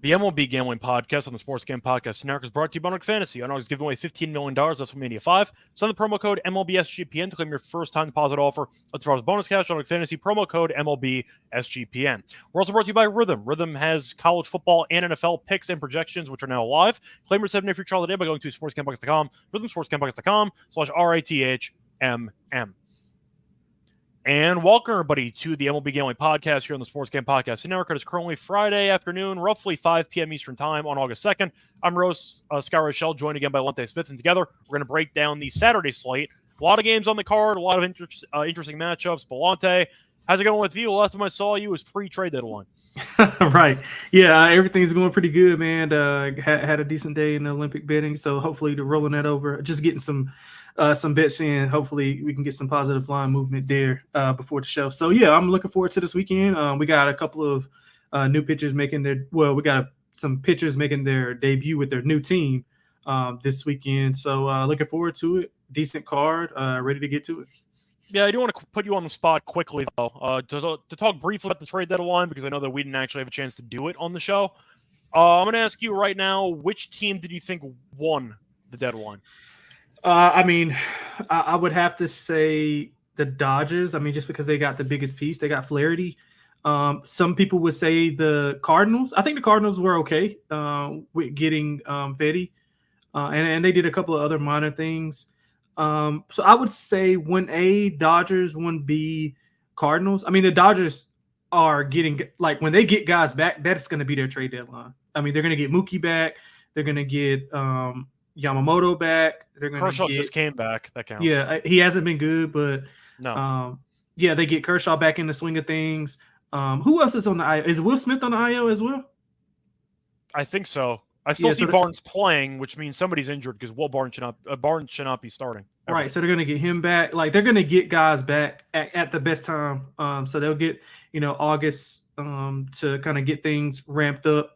The MLB Gambling Podcast on the Sports Game Podcast Network is brought to you by Munaf Fantasy. I know he's giving away $15 million. That's from Mania 5. Send the promo code MLBSGPN to claim your first-time deposit offer. As far as bonus cash on Munaf Fantasy, promo code MLBSGPN. We're also brought to you by Rhythm. Rhythm has college football and NFL picks and projections, which are now live. Claim your 7-day free trial today by going to sportsgamepodcast.com, rhythmsportsgamepodcast.com/RITHMM. And welcome, everybody, to the MLB Gambling Podcast here on the Sports Game Podcast Network. It is currently Friday afternoon, roughly 5 p.m. Eastern Time on August 2nd. I'm Scott Reichel, joined again by Lonte Smith, and together we're going to break down the Saturday slate. A lot of games on the card, a lot of interesting matchups. But Lonte, how's it going with you? Last time I saw you was pre-trade deadline. Right. Yeah, everything's going pretty good, man. Had a decent day in the Olympic betting, so hopefully they're rolling that over. Just getting some bets in. Hopefully we can get some positive line movement there before the show. So yeah, I'm looking forward to this weekend. We got a couple of new pitchers some pitchers making their debut with their new team this weekend. So looking forward to it. Decent card, ready to get to it. Yeah, I do want to put you on the spot quickly, though, to talk briefly about the trade deadline, because I know that we didn't actually have a chance to do it on the show. I'm going to ask you right now, which team did you think won the deadline? I would have to say the Dodgers. Just because they got the biggest piece. They got Flaherty. Some people would say the Cardinals. I think the Cardinals were okay with getting Fetty. And they did a couple of other minor things. So I would say 1A Dodgers, 1B Cardinals. The Dodgers are getting, like, when they get guys back, that's going to be their trade deadline. They're going to get Mookie back. They're going to get Yamamoto back. They're going Kershaw just came back. That counts. Yeah, he hasn't been good, but no. They get Kershaw back in the swing of things. Who else is on the IL? Is Will Smith on the IL as well? I think so. I still see Barnes playing, which means somebody's injured because Barnes should not be starting. Ever. Right, so they're going to get him back. Like, they're going to get guys back at the best time. So they'll get, August to kind of get things ramped up.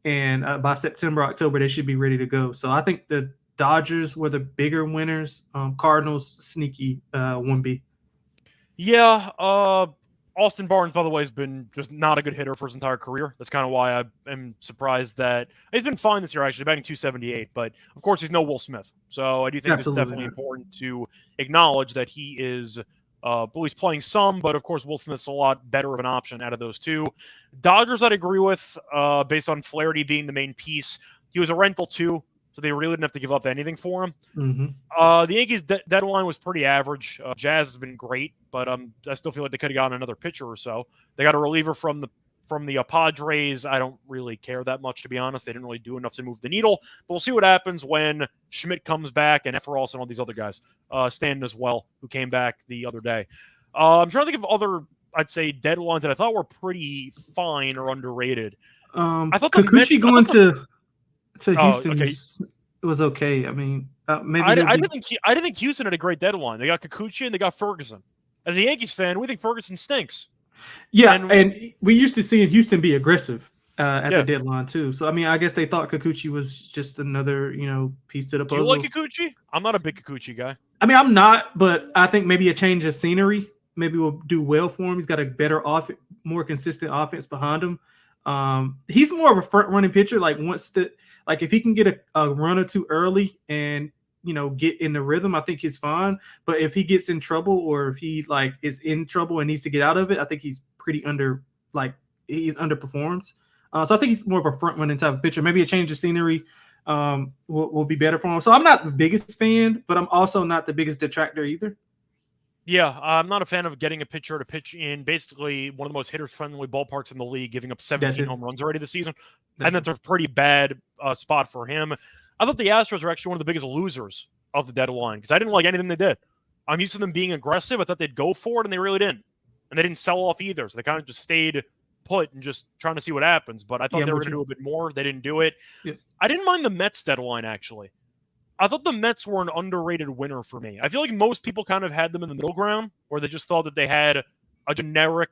And by September, October, they should be ready to go. So I think the Dodgers were the bigger winners. Cardinals, sneaky 1B. Yeah, Austin Barnes, by the way, has been just not a good hitter for his entire career. That's kind of why I am surprised that he's been fine this year, actually, batting .278. But, of course, he's no Will Smith. So I do think it's definitely important to acknowledge that he is at least playing some. But, of course, Will Smith's a lot better of an option out of those two. Dodgers, I'd agree with, based on Flaherty being the main piece. He was a rental, too. So they really didn't have to give up anything for him. Mm-hmm. The Yankees' deadline was pretty average. Jazz has been great, but I still feel like they could have gotten another pitcher or so. They got a reliever from the Padres. I don't really care that much, to be honest. They didn't really do enough to move the needle. But we'll see what happens when Schmidt comes back and Efros and all these other guys. Stanton as well, who came back the other day. I'm trying to think of other, I'd say, deadlines that I thought were pretty fine or underrated. I thought Kikuchi going to Houston was okay. Maybe I didn't think Houston had a great deadline. They got Kikuchi and they got Ferguson. As a Yankees fan, we think Ferguson stinks. Yeah, and we used to see Houston be aggressive at the deadline too. So I guess they thought Kikuchi was just another piece to the puzzle. Do you like Kikuchi? I'm not a big Kikuchi guy. I'm not, but I think maybe a change of scenery maybe will do well for him. He's got a better more consistent offense behind him. He's more of a front running pitcher. If he can get a run or two early and get in the rhythm, I think he's fine. But if he gets in trouble or if he is in trouble and needs to get out of it, I think he's pretty he underperforms. So I think he's more of a front running type of pitcher. Maybe a change of scenery will be better for him. So I'm not the biggest fan, but I'm also not the biggest detractor either. Yeah, I'm not a fan of getting a pitcher to pitch in basically one of the most hitter-friendly ballparks in the league, giving up 17 home runs already this season. And that's a pretty bad spot for him. I thought the Astros are actually one of the biggest losers of the deadline because I didn't like anything they did. I'm used to them being aggressive. I thought they'd go for it, and they really didn't. And they didn't sell off either, so they kind of just stayed put and just trying to see what happens. But I thought they were going to do a bit more. They didn't do it. Yeah. I didn't mind the Mets deadline, actually. I thought the Mets were an underrated winner for me. I feel like most people kind of had them in the middle ground, where they just thought that they had a generic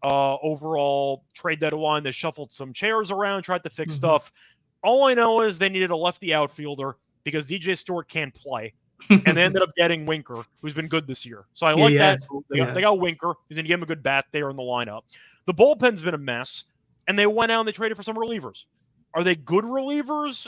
overall trade deadline. They shuffled some chairs around, tried to fix stuff. All I know is they needed a lefty outfielder because DJ Stewart can't play. And they ended up getting Winker, who's been good this year. So I like that. They got Winker, who's going to give him a good bat there in the lineup. The bullpen's been a mess, and they went out and they traded for some relievers. Are they good relievers?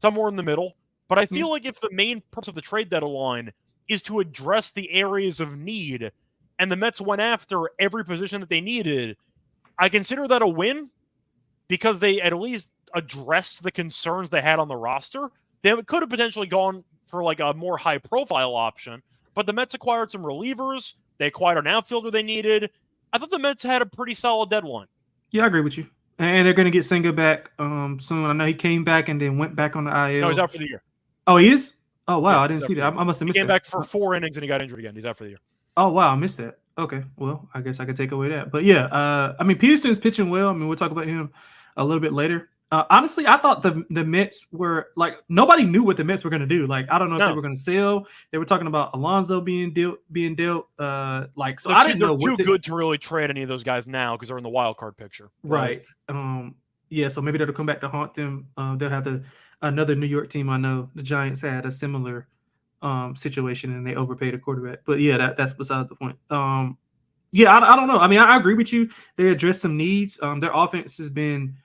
Somewhere in the middle. But I feel like if the main purpose of the trade deadline is to address the areas of need, and the Mets went after every position that they needed, I consider that a win because they at least addressed the concerns they had on the roster. They could have potentially gone for like a more high-profile option, but the Mets acquired some relievers. They acquired an outfielder they needed. I thought the Mets had a pretty solid deadline. Yeah, I agree with you. And they're going to get Senga back soon. I know he came back and then went back on the IL. No, he's out for the year. Oh, he is? Oh, wow. Yeah, I didn't see that. I must have missed that. He came back for 4 innings and he got injured again. He's out for the year. Oh, wow. I missed that. Okay. Well, I guess I could take away that. But yeah, I mean, Peterson's pitching well. I mean, we'll talk about him a little bit later. Honestly, I thought the Mets were like, nobody knew what the Mets were going to do. Like, I don't know if they were going to sell. They were talking about Alonso being dealt. Like, so I didn't know what. They're too good to really trade any of those guys now because they're in the wild card picture. Right. Yeah. So maybe that'll come back to haunt them. They'll have another New York team. I know the Giants had a similar situation and they overpaid a quarterback. But yeah, that's beside the point. Yeah, I don't know. I mean, I agree with you. They addressed some needs. Their offense has been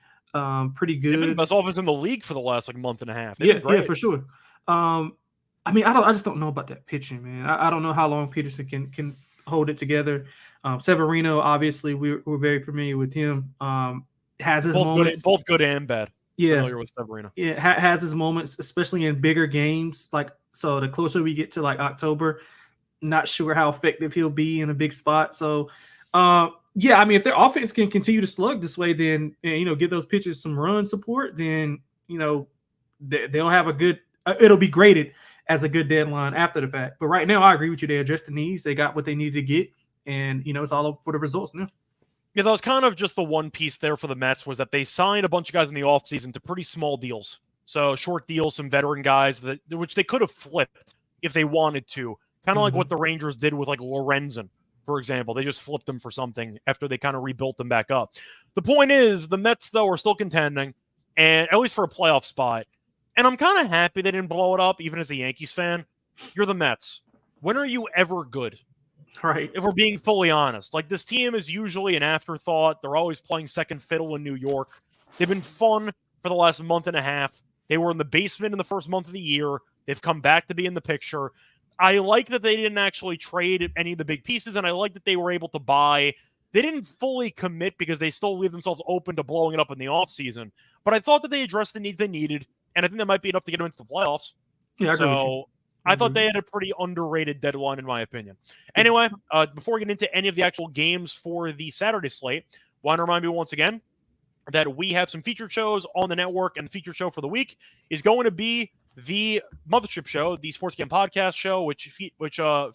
pretty good. They've been the best offense in the league for the last like month and a half. Yeah, for sure. I mean, I just don't know about that pitching, man. I don't know how long Peterson can hold it together. Severino, obviously, we're very familiar with him. Has his moments, both good and bad. Yeah, familiar with Severino. Yeah, has his moments, especially in bigger games. Like, so the closer we get to like October, not sure how effective he'll be in a big spot. So, yeah, I mean, if their offense can continue to slug this way, then, give those pitchers some run support, then, they'll have a good it'll be graded as a good deadline after the fact. But right now, I agree with you. They addressed the needs. They got what they needed to get. And, it's all up for the results now. Yeah, that was kind of just the one piece there for the Mets was that they signed a bunch of guys in the offseason to pretty small deals. So short deals, some veteran guys, which they could have flipped if they wanted to. Kind of like what the Rangers did with like Lorenzen, for example. They just flipped them for something after they kind of rebuilt them back up. The point is, the Mets, though, are still contending, and at least for a playoff spot. And I'm kind of happy they didn't blow it up, even as a Yankees fan. You're the Mets. When are you ever good? Right. If we're being fully honest. Like, this team is usually an afterthought. They're always playing second fiddle in New York. They've been fun for the last month and a half. They were in the basement in the first month of the year. They've come back to be in the picture. I like that they didn't actually trade any of the big pieces, and I like that they were able to buy. They didn't fully commit because they still leave themselves open to blowing it up in the offseason. But I thought that they addressed the needs they needed, and I think that might be enough to get them into the playoffs. Yeah, I agree with you. I thought they had a pretty underrated deadline, in my opinion. Anyway, before we get into any of the actual games for the Saturday slate, I want to remind you once again that we have some featured shows on the network, and the featured show for the week is going to be the Mothership Show, the Sports Game Podcast Show, which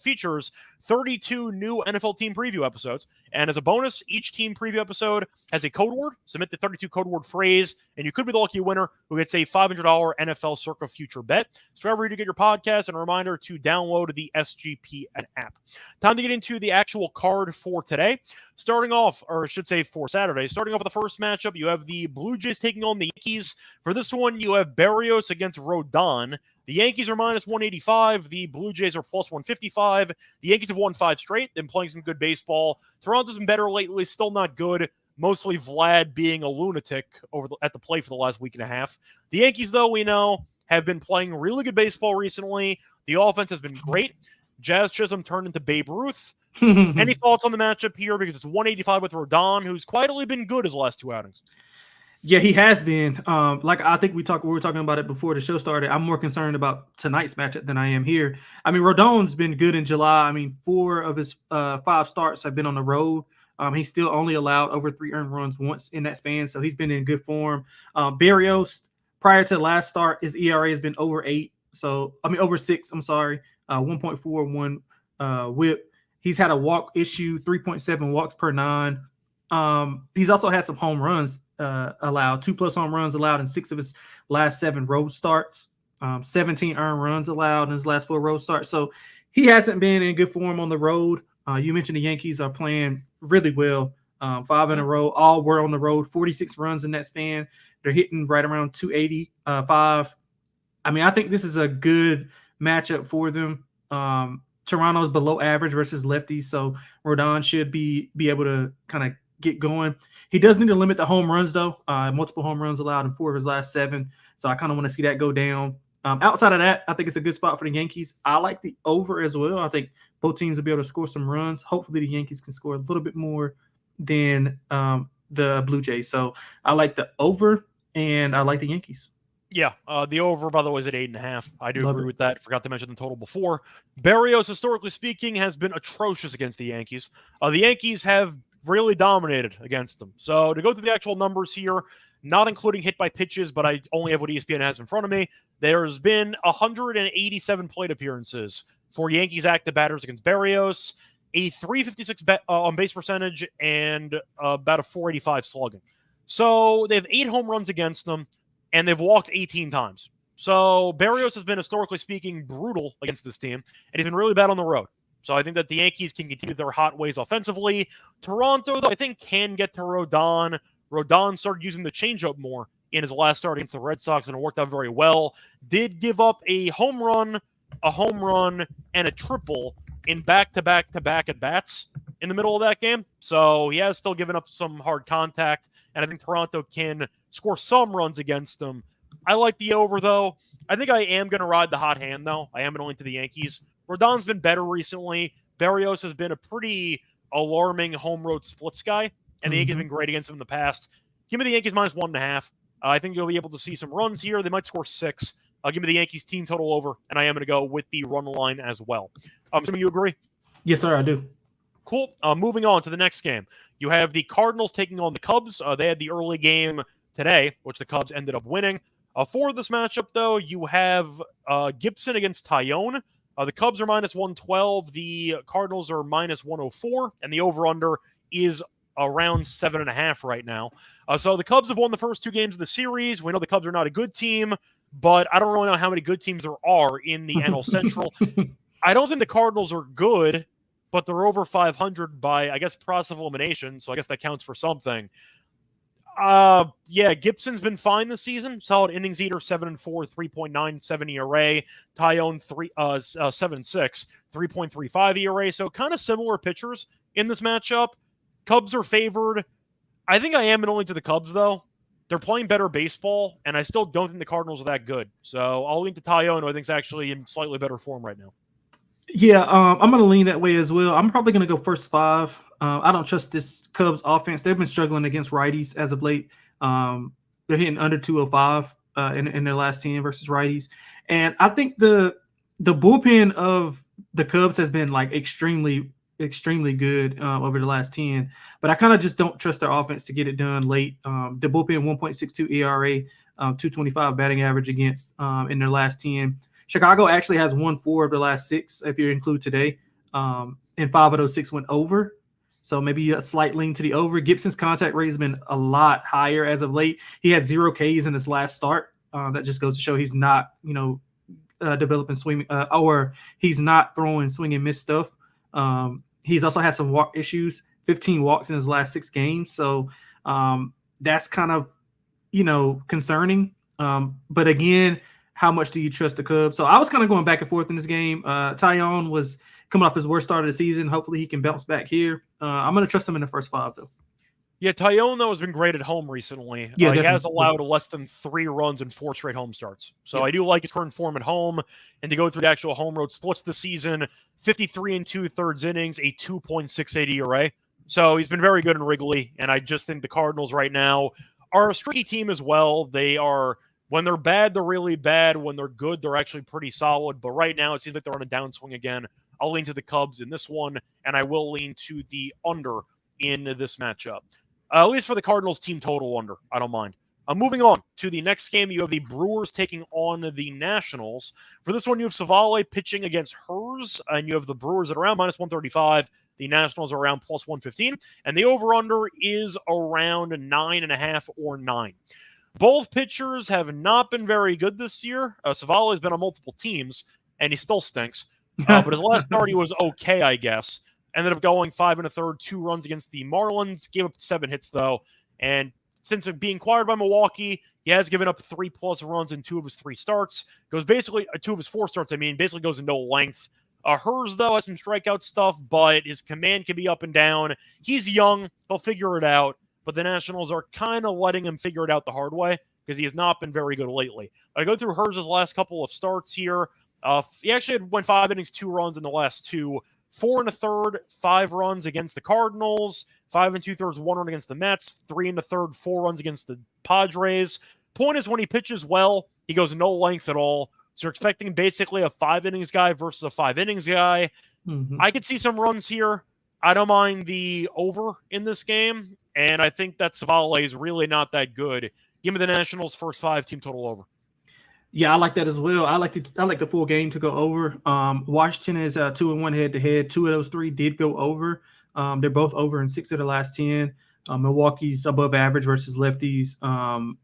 features 32 new NFL team preview episodes. And as a bonus, each team preview episode has a code word. Submit the 32 code word phrase, and you could be the lucky winner who gets a $500 NFL Circa future bet. So wherever you get your podcast, and a reminder to download the SGPN app. Time to get into the actual card for today. Starting off, or I should say for Saturday, starting off with the first matchup, you have the Blue Jays taking on the Yankees. For this one, you have Berrios against Rodon. The Yankees are minus 185. The Blue Jays are plus 155. The Yankees have won 5 straight. They've been playing some good baseball. Toronto's been better lately, still not good. Mostly Vlad being a lunatic at the plate for the last week and a half. The Yankees, though, we know, have been playing really good baseball recently. The offense has been great. Jazz Chisholm turned into Babe Ruth. Any thoughts on the matchup here? Because it's 185 with Rodon, who's quietly been good his last 2 outings. Yeah, he has been. Like I think we were talking about it before the show started. I'm more concerned about tonight's matchup than I am here. I mean, Rodon's been good in July. I mean, 4 of his 5 starts have been on the road. He's still only allowed over 3 earned runs once in that span, so he's been in good form. Berrios, prior to the last start, his ERA has been over 8. So over 6. I'm sorry, 1.41 WHIP. He's had a walk issue, 3.7 walks per 9. He's also had some home runs allowed, 2+ home runs allowed in 6 of his last 7 road starts, 17 earned runs allowed in his last 4 road starts. So he hasn't been in good form on the road. You mentioned the Yankees are playing really well, 5 in a row. All were on the road, 46 runs in that span. They're hitting right around 285. I mean, I think this is a good matchup for them. Toronto's below average versus lefties, so Rodon should be able to kind of get going. He does need to limit the home runs, though. Multiple home runs allowed in 4 of his last 7. So I kind of want to see that go down. Outside of that, I think it's a good spot for the Yankees. I like the over as well. I think both teams will be able to score some runs. Hopefully the Yankees can score a little bit more than the Blue Jays. So I like the over, and I like the Yankees. Yeah, the over, by the way, is at 8.5. I do agree with that. Forgot to mention the total before. Berrios, historically speaking, has been atrocious against the Yankees. The Yankees have really dominated against them. So to go through the actual numbers here, not including hit by pitches, but I only have what ESPN has in front of me, there's been 187 plate appearances for Yankees active batters against Berrios, a 356 on base percentage, and about a 485 slugging. So they have 8 home runs against them, and they've walked 18 times. So Berrios has been, historically speaking, brutal against this team, and he's been really bad on the road. So I think that the Yankees can continue their hot ways offensively. Toronto, though, I think can get to Rodon. Rodon started using the changeup more in his last start against the Red Sox, and it worked out very well. Did give up a home run, and a triple in back-to-back-to-back at-bats in the middle of that game. So he has still given up some hard contact, and I think Toronto can score some runs against them. I like the over, though. I think I am going to ride the hot hand, though. I am going to the Yankees. Rodon's been better recently. Berrios has been a pretty alarming home road splits guy, and the Yankees have been great against him in the past. Give me the Yankees minus 1.5. I think you'll be able to see some runs here. They might score 6. Give me the Yankees team total over, and I am going to go with the run line as well. Assuming you agree? Yes, sir, I do. Cool. Moving on to the next game. You have the Cardinals taking on the Cubs. They had the early game today, which the Cubs ended up winning. For this matchup, though, you have Gibson against Tyone. The Cubs are minus 112. The Cardinals are minus 104, and the over-under is around 7.5 right now. So the Cubs have won the first 2 games of the series. We know the Cubs are not a good team, but I don't really know how many good teams there are in the NL Central. I don't think the Cardinals are good, but they're over 500 by, I guess, process of elimination, so I guess that counts for something. Yeah, Gibson's been fine this season. Solid innings eater, 7-4, 3.97 ERA. Tyone, 7-6, 3.35 ERA. So kind of similar pitchers in this matchup. Cubs are favored. I think I am only to the Cubs, though. They're playing better baseball, and I still don't think the Cardinals are that good. So I'll lean to Tyone, who I think is actually in slightly better form right now. Yeah, I'm going to lean that way as well. I'm probably going to go first 5. I don't trust this Cubs offense. They've been struggling against righties as of late. They're hitting under 205 in their last 10 versus righties. And I think the bullpen of the Cubs has been like extremely good over the last 10. But I kind of just don't trust their offense to get it done late. The bullpen 1.62 ERA, 225 batting average against in their last 10. Chicago actually has won 4 of the last 6, if you include today, and 5 of those 6 went over. So maybe a slight lean to the over. Gibson's contact rate has been a lot higher as of late. He had 0 Ks in his last start. That just goes to show he's not, developing swing, or he's not throwing swing and miss stuff. He's also had some walk issues, 15 walks in his last 6 games. So that's kind of, concerning. But again, how much do you trust the Cubs? So I was kind of going back and forth in this game. Tyone was coming off his worst start of the season. Hopefully he can bounce back here. I'm going to trust him in the first 5, though. Yeah, Tyone, though, has been great at home recently. Yeah, he has allowed less than 3 runs in 4 straight home starts. So I do like his current form at home. And to go through the actual home road splits this season, 53 2/3 innings, a 2.68 ERA. So he's been very good in Wrigley. And I just think the Cardinals right now are a streaky team as well. They are, when they're bad, they're really bad. When they're good, they're actually pretty solid. But right now, it seems like they're on a downswing again. I'll lean to the Cubs in this one, and I will lean to the under in this matchup. At least for the Cardinals team total under. I don't mind. Moving on to the next game, you have the Brewers taking on the Nationals. For this one, you have Savale pitching against Hers, and you have the Brewers at around minus 135. The Nationals are around plus 115, and the over-under is around 9.5 or 9. Both pitchers have not been very good this year. Savale has been on multiple teams, and he still stinks. But his last start, he was okay, I guess. Ended up going 5 1/3, 2 runs against the Marlins. Gave up 7 hits, though. And since being acquired by Milwaukee, he has given up 3+ runs in 2 of his 3 starts. Goes basically 2 of his 4 starts. Basically goes in no length. Hers, though, has some strikeout stuff, but his command can be up and down. He's young. He'll figure it out. But the Nationals are kind of letting him figure it out the hard way because he has not been very good lately. I go through Hers' last couple of starts here. He actually went 5 innings, 2 runs in the last 2. 4 1/3, 5 runs against the Cardinals. 5 2/3, 1 run against the Mets. 3 1/3, 4 runs against the Padres. Point is, when he pitches well, he goes no length at all. So you're expecting basically a 5 innings guy versus a 5 innings guy. I could see some runs here. I don't mind the over in this game. And I think that Savale is really not that good. Give me the Nationals' first 5 team total over. Yeah, I like that as well. I like the full game to go over. Washington is 2-1 head-to-head. 2 of those 3 did go over. They're both over in 6 of the last 10. Milwaukee's above average versus lefties.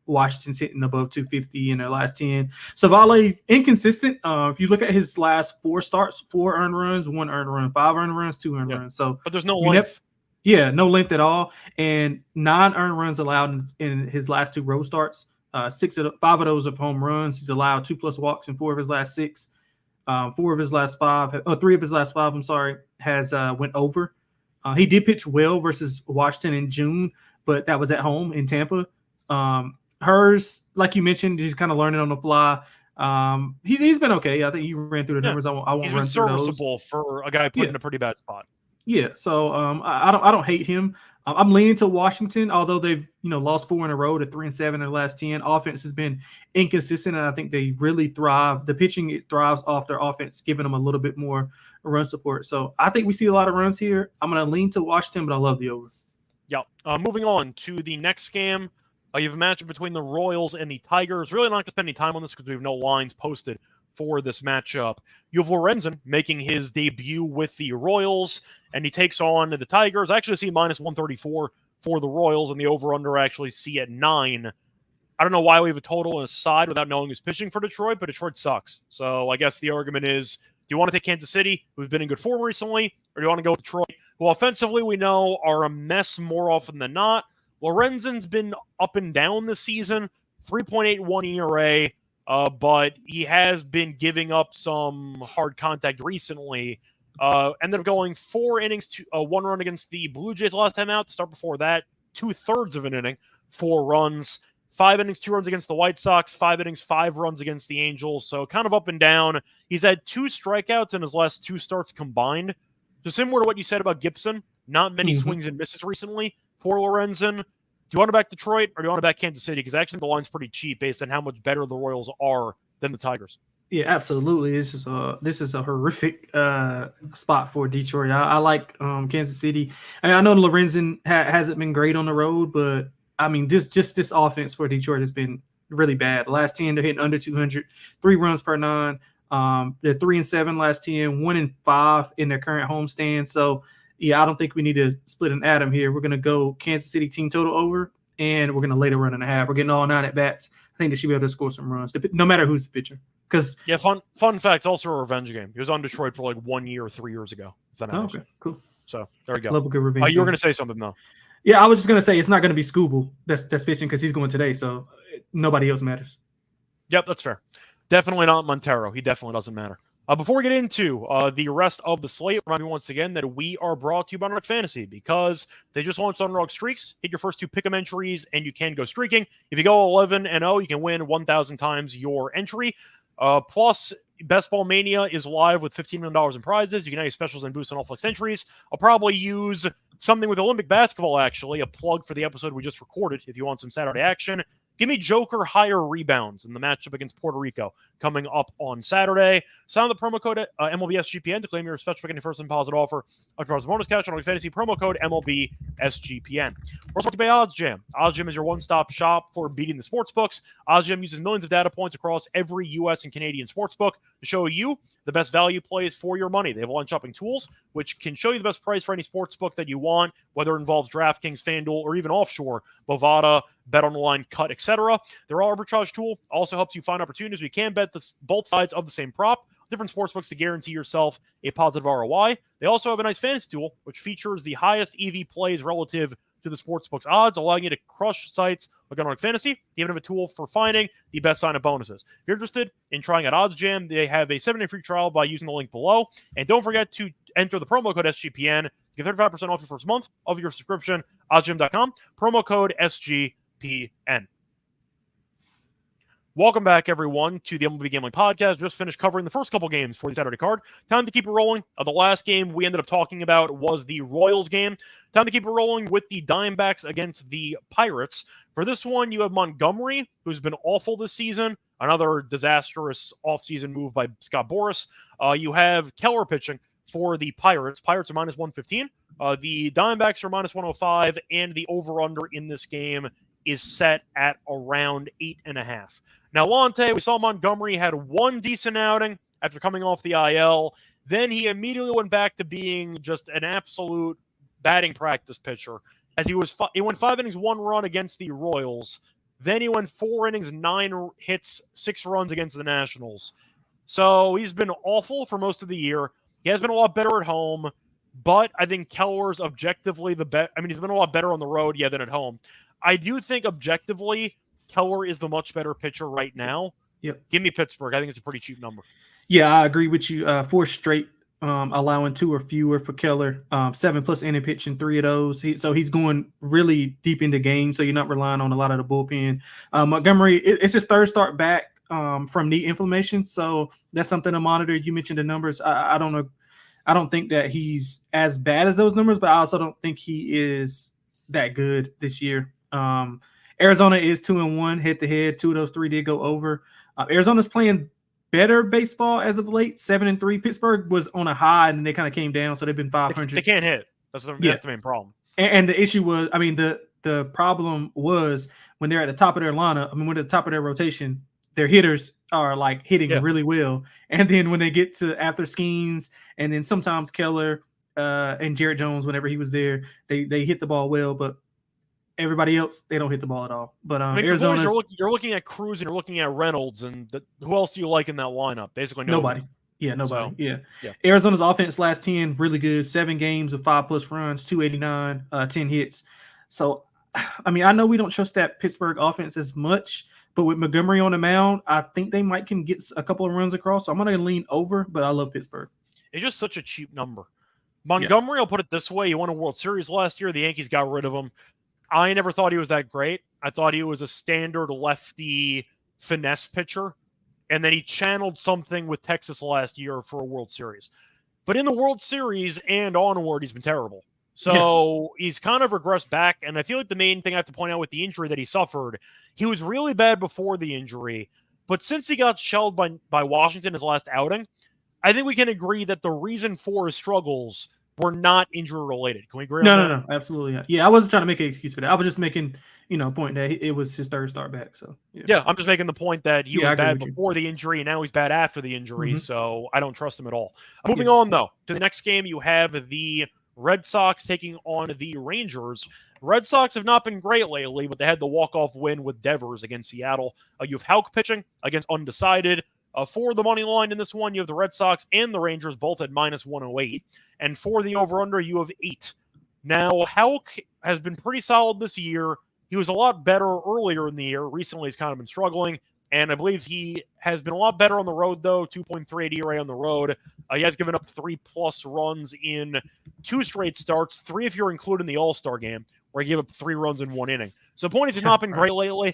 Washington's hitting above 250 in their last 10. Savale's inconsistent. If you look at his last 4 starts, 4 earned runs, 1 earned run, 5 earned runs, 2 earned runs. So, but there's no length. No length at all. And 9 earned runs allowed in his last 2 road starts. 5 of those of home runs. He's allowed 2+ walks in 4 of his last 6. 3 of his last 5, has went over. He did pitch well versus Washington in June, but that was at home in Tampa. Hers, like you mentioned, he's kind of learning on the fly. He's been okay. I think you ran through the numbers. I won't run through those. He's been serviceable for a guy put in a pretty bad spot. Yeah, so I don't hate him. I'm leaning to Washington, although they've lost 4 in a row to 3-7 in the last 10. Offense has been inconsistent, and I think they really thrive. The pitching thrives off their offense, giving them a little bit more run support. So I think we see a lot of runs here. I'm going to lean to Washington, but I love the over. Yeah. Moving on to the next game, you have a matchup between the Royals and the Tigers. Really not going to spend any time on this because we have no lines posted for this matchup. You have Lorenzen making his debut with the Royals, and he takes on the Tigers. I actually see -134 for the Royals, and the over-under I actually see at 9. I don't know why we have a total on a side without knowing who's pitching for Detroit, but Detroit sucks. So I guess the argument is, do you want to take Kansas City, who's been in good form recently, or do you want to go with Detroit, who offensively we know are a mess more often than not? Lorenzen's been up and down this season, 3.81 ERA, but he has been giving up some hard contact recently. Ended up going 4 innings, 1 run against the Blue Jays last time out. To start before that, 2/3 of an inning, 4 runs. 5 innings, 2 runs against the White Sox. 5 innings, 5 runs against the Angels. So kind of up and down. He's had 2 strikeouts in his last 2 starts combined. So similar to what you said about Gibson, not many swings and misses recently for Lorenzen. Do you want to back Detroit or do you want to back Kansas City? Because actually the line's pretty cheap based on how much better the Royals are than the Tigers. Yeah, absolutely. This is a horrific spot for Detroit. I like Kansas City. I know Lorenzen hasn't been great on the road, but I mean, this offense for Detroit has been really bad. The last 10, they're hitting under 200, 3 runs per 9. They're 3-7 last 10, 1-5 in their current homestand. So, yeah, I don't think we need to split an atom here. We're going to go Kansas City team total over, and we're going to lay the 1.5. We're getting all 9 at bats. I think they should be able to score some runs, no matter who's the pitcher. Yeah, fun fact, also a revenge game. He was on Detroit for like 1 year, 3 years ago. Okay, cool. So there we go. Love a good revenge. You were going to say something though. Yeah, I was just going to say it's not going to be Scooble that's pitching because he's going today, so nobody else matters. Yep, that's fair. Definitely not Montero. He definitely doesn't matter. Before we get into the rest of the slate, remind me once again that we are brought to you by Underdog Fantasy because they just launched Underdog Streaks. Hit your first 2 pick'em entries, and you can go streaking. If you go 11-0, you can win 1,000 times your entry. Plus, Best Ball Mania is live with $15 million in prizes. You can have specials and boosts on all flex entries. I'll probably use something with Olympic basketball, actually, a plug for the episode we just recorded if you want some Saturday action. Give me Joker higher rebounds in the matchup against Puerto Rico coming up on Saturday. Sign the promo code MLB SGPN to claim your special and first deposit offer. $100 bonus cash on fantasy promo code MLB SGPN. We're sponsored by OddsJam. OddsJam is your one-stop shop for beating the sportsbooks. OddsJam uses millions of data points across every U.S. and Canadian sportsbook to show you the best value plays for your money. They have line shopping tools, which can show you the best price for any sportsbook that you want, whether it involves DraftKings, FanDuel, or even offshore, Bovada, Bet on the Line, Cut, etc. Their arbitrage tool also helps you find opportunities where you can bet both sides of the same prop, different sportsbooks to guarantee yourself a positive ROI. They also have a nice fantasy tool, which features the highest EV plays relative to the sportsbook's odds, allowing you to crush sites like Underdog Fantasy. They even have a tool for finding the best sign-up bonuses. If you're interested in trying out OddsJam, they have a 7-day free trial by using the link below. And don't forget to enter the promo code SGPN to get 35% off your first month of your subscription. OddsJam.com, promo code SGPN. Welcome back, everyone, to the MLB Gambling Podcast. Just finished covering the first couple games for the Saturday card. Time to keep it rolling. The last game we ended up talking about was the Royals game. Time to keep it rolling with the Diamondbacks against the Pirates. For this one, you have Montgomery, who's been awful this season. Another disastrous offseason move by Scott Boras. You have Keller pitching for the Pirates. Pirates are minus 115. The Diamondbacks are minus 105, and the over-under in this game is set at around 8.5. Now, Lonte, we saw Montgomery had one decent outing after coming off the IL. Then he immediately went back to being just an absolute batting practice pitcher. As he went 5 innings, 1 run against the Royals. Then he went 4 innings, 9 hits, 6 runs against the Nationals. So he's been awful for most of the year. He has been a lot better at home, but I think Keller's objectively the best. I mean, he's been a lot better on the road, than at home. I do think objectively, Keller is the much better pitcher right now. Yep. Give me Pittsburgh. I think it's a pretty cheap number. Yeah, I agree with you. 4 straight, allowing 2 or fewer for Keller. 7+ inning pitch in 3 of those. So he's going really deep into games, so you're not relying on a lot of the bullpen. Montgomery, it's his 3rd start back from knee inflammation, so that's something to monitor. You mentioned the numbers. I don't know. I don't think that he's as bad as those numbers, but I also don't think he is that good this year. Arizona is 2-1 head-to-head. 2 of those 3 did go over. Arizona's playing better baseball as of late, 7-3. Pittsburgh was on a high, and they kind of came down, so they've been 500. They can't hit. That's the main problem. And the issue was, I mean, the problem was when they're at the top of their lineup, when they're at the top of their rotation, their hitters are like hitting really well. And then when they get to after Skeens, and then sometimes Keller and Jarrett Jones, whenever he was there, they hit the ball well, but everybody else, they don't hit the ball at all. But Arizona, you're looking at Cruz and you're looking at Reynolds, and who else do you like in that lineup? Basically nobody. Yeah, nobody. So, Arizona's offense last 10 really good. 7 games of 5+ runs, 289, 10 hits. So, I mean, I know we don't trust that Pittsburgh offense as much, but with Montgomery on the mound, I think they can get a couple of runs across. So I'm going to lean over, but I love Pittsburgh. It's just such a cheap number. Montgomery, I'll put it this way: he won a World Series last year. The Yankees got rid of him. I never thought he was that great. I thought he was a standard lefty finesse pitcher. And then he channeled something with Texas last year for a World Series. But in the World Series and onward, he's been terrible. So he's kind of regressed back. And I feel like the main thing I have to point out with the injury that he suffered, he was really bad before the injury. But since he got shelled by Washington his last outing, I think we can agree that the reason for his struggles were not injury-related. Can we agree on that? No, absolutely. Yeah, I wasn't trying to make an excuse for that. I was just making, a point that it was his 3rd start back. So yeah, I'm just making the point that he was bad before the injury, and now he's bad after the injury, so I don't trust him at all. Moving on, though, to the next game, you have the Red Sox taking on the Rangers. Red Sox have not been great lately, but they had the walk-off win with Devers against Seattle. You have Houck pitching against undecided. For the money line in this one, you have the Red Sox and the Rangers both at minus 108. And for the over-under, you have 8. Now, Houck has been pretty solid this year. He was a lot better earlier in the year. Recently, he's kind of been struggling. And I believe he has been a lot better on the road, though. 2.38 ERA on the road. He has given up 3+ runs in 2 straight starts, 3 if you're including the All-Star game, where he gave up 3 runs in 1 inning. So points has not been great lately.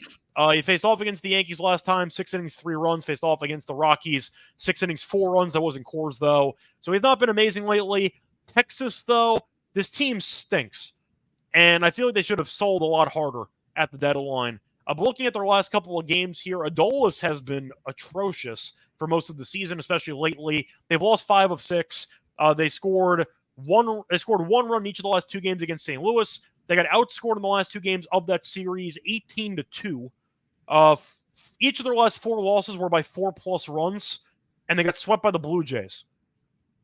He faced off against the Yankees last time, 6 innings, 3 runs. Faced off against the Rockies, 6 innings, 4 runs. That wasn't Coors, though. So he's not been amazing lately. Texas, though, this team stinks. And I feel like they should have sold a lot harder at the deadline. But looking at their last couple of games here, Adolis has been atrocious for most of the season, especially lately. They've lost 5 of 6. They scored one run in each of the last 2 games against St. Louis. They got outscored in the last 2 games of that series, 18-2. Each of their last 4 losses were by 4+ runs, and they got swept by the Blue Jays.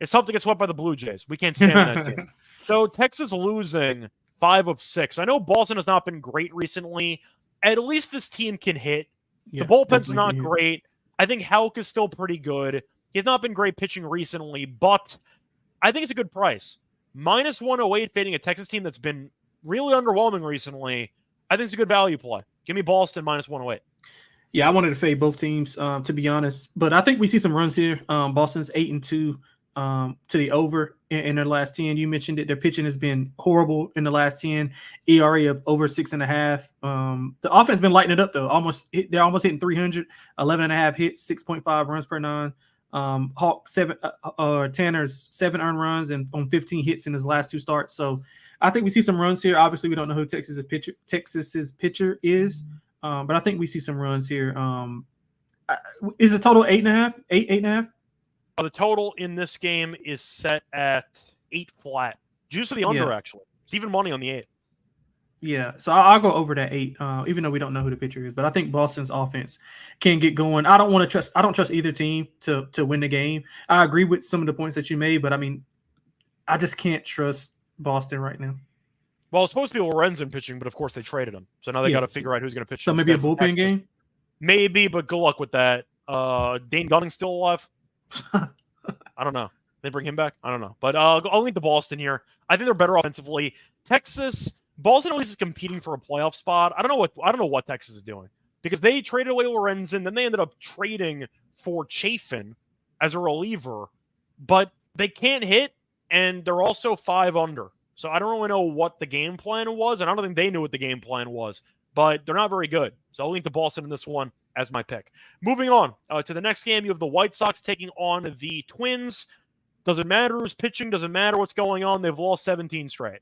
It's tough to get swept by the Blue Jays. We can't stand that team. So Texas losing 5 of 6. I know Boston has not been great recently. At least this team can hit. The bullpen's not great. I think Houck is still pretty good. He's not been great pitching recently, but I think it's a good price. Minus 108 fading a Texas team that's been really underwhelming recently. I think it's a good value play. Give me Boston -108. Yeah, I wanted to fade both teams, to be honest. But I think we see some runs here. Boston's 8-2 to the over in their last 10. You mentioned it. Their pitching has been horrible in the last 10. ERA of over 6.5. The offense has been lighting it up, though. They're almost hitting 300, 11.5 hits, 6.5 runs per 9. Hawk Tanner's 7 earned runs and on 15 hits in his last 2 starts. So I think we see some runs here. Obviously, we don't know who Texas's pitcher is. But I think we see some runs here. Is the total 8.5? 8.5? The total in this game is set at 8 flat. Juice of the under, actually. It's even money on the 8. Yeah, so I'll go over that 8, even though we don't know who the pitcher is. But I think Boston's offense can get going. I don't trust either team to win the game. I agree with some of the points that you made, but I mean, I just can't trust Boston right now. Well, it's supposed to be Lorenzen pitching, but of course they traded him. So now they got to figure out who's going to pitch. So maybe a bullpen game? Maybe, but good luck with that. Dane Gunning's still alive? I don't know. They bring him back? I don't know. But I'll lead to Boston here. I think they're better offensively. Boston at least is competing for a playoff spot. I don't know what Texas is doing, because they traded away Lorenzen, then they ended up trading for Chafin as a reliever, but they can't hit, and they're also 5 under. So I don't really know what the game plan was, and I don't think they knew what the game plan was, but they're not very good. So I'll link to Boston in this one as my pick. Moving on to the next game, you have the White Sox taking on the Twins. Doesn't matter who's pitching, doesn't matter what's going on. They've lost 17 straight.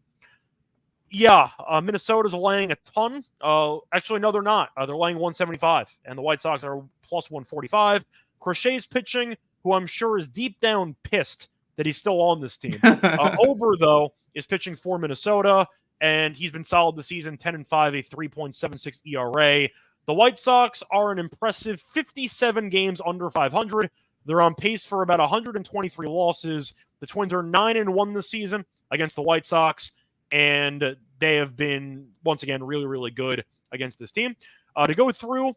Yeah, Minnesota's laying a ton. Actually, no, they're not. They're laying 175, and the White Sox are plus 145. Crochet's pitching, who I'm sure is deep down pissed that he's still on this team. Ober, though, is pitching for Minnesota, and he's been solid this season, 10-5, a 3.76 ERA. The White Sox are an impressive 57 games under 500. They're on pace for about 123 losses. The Twins are 9-1 this season against the White Sox, and they have been, once again, really, really good against this team. To go through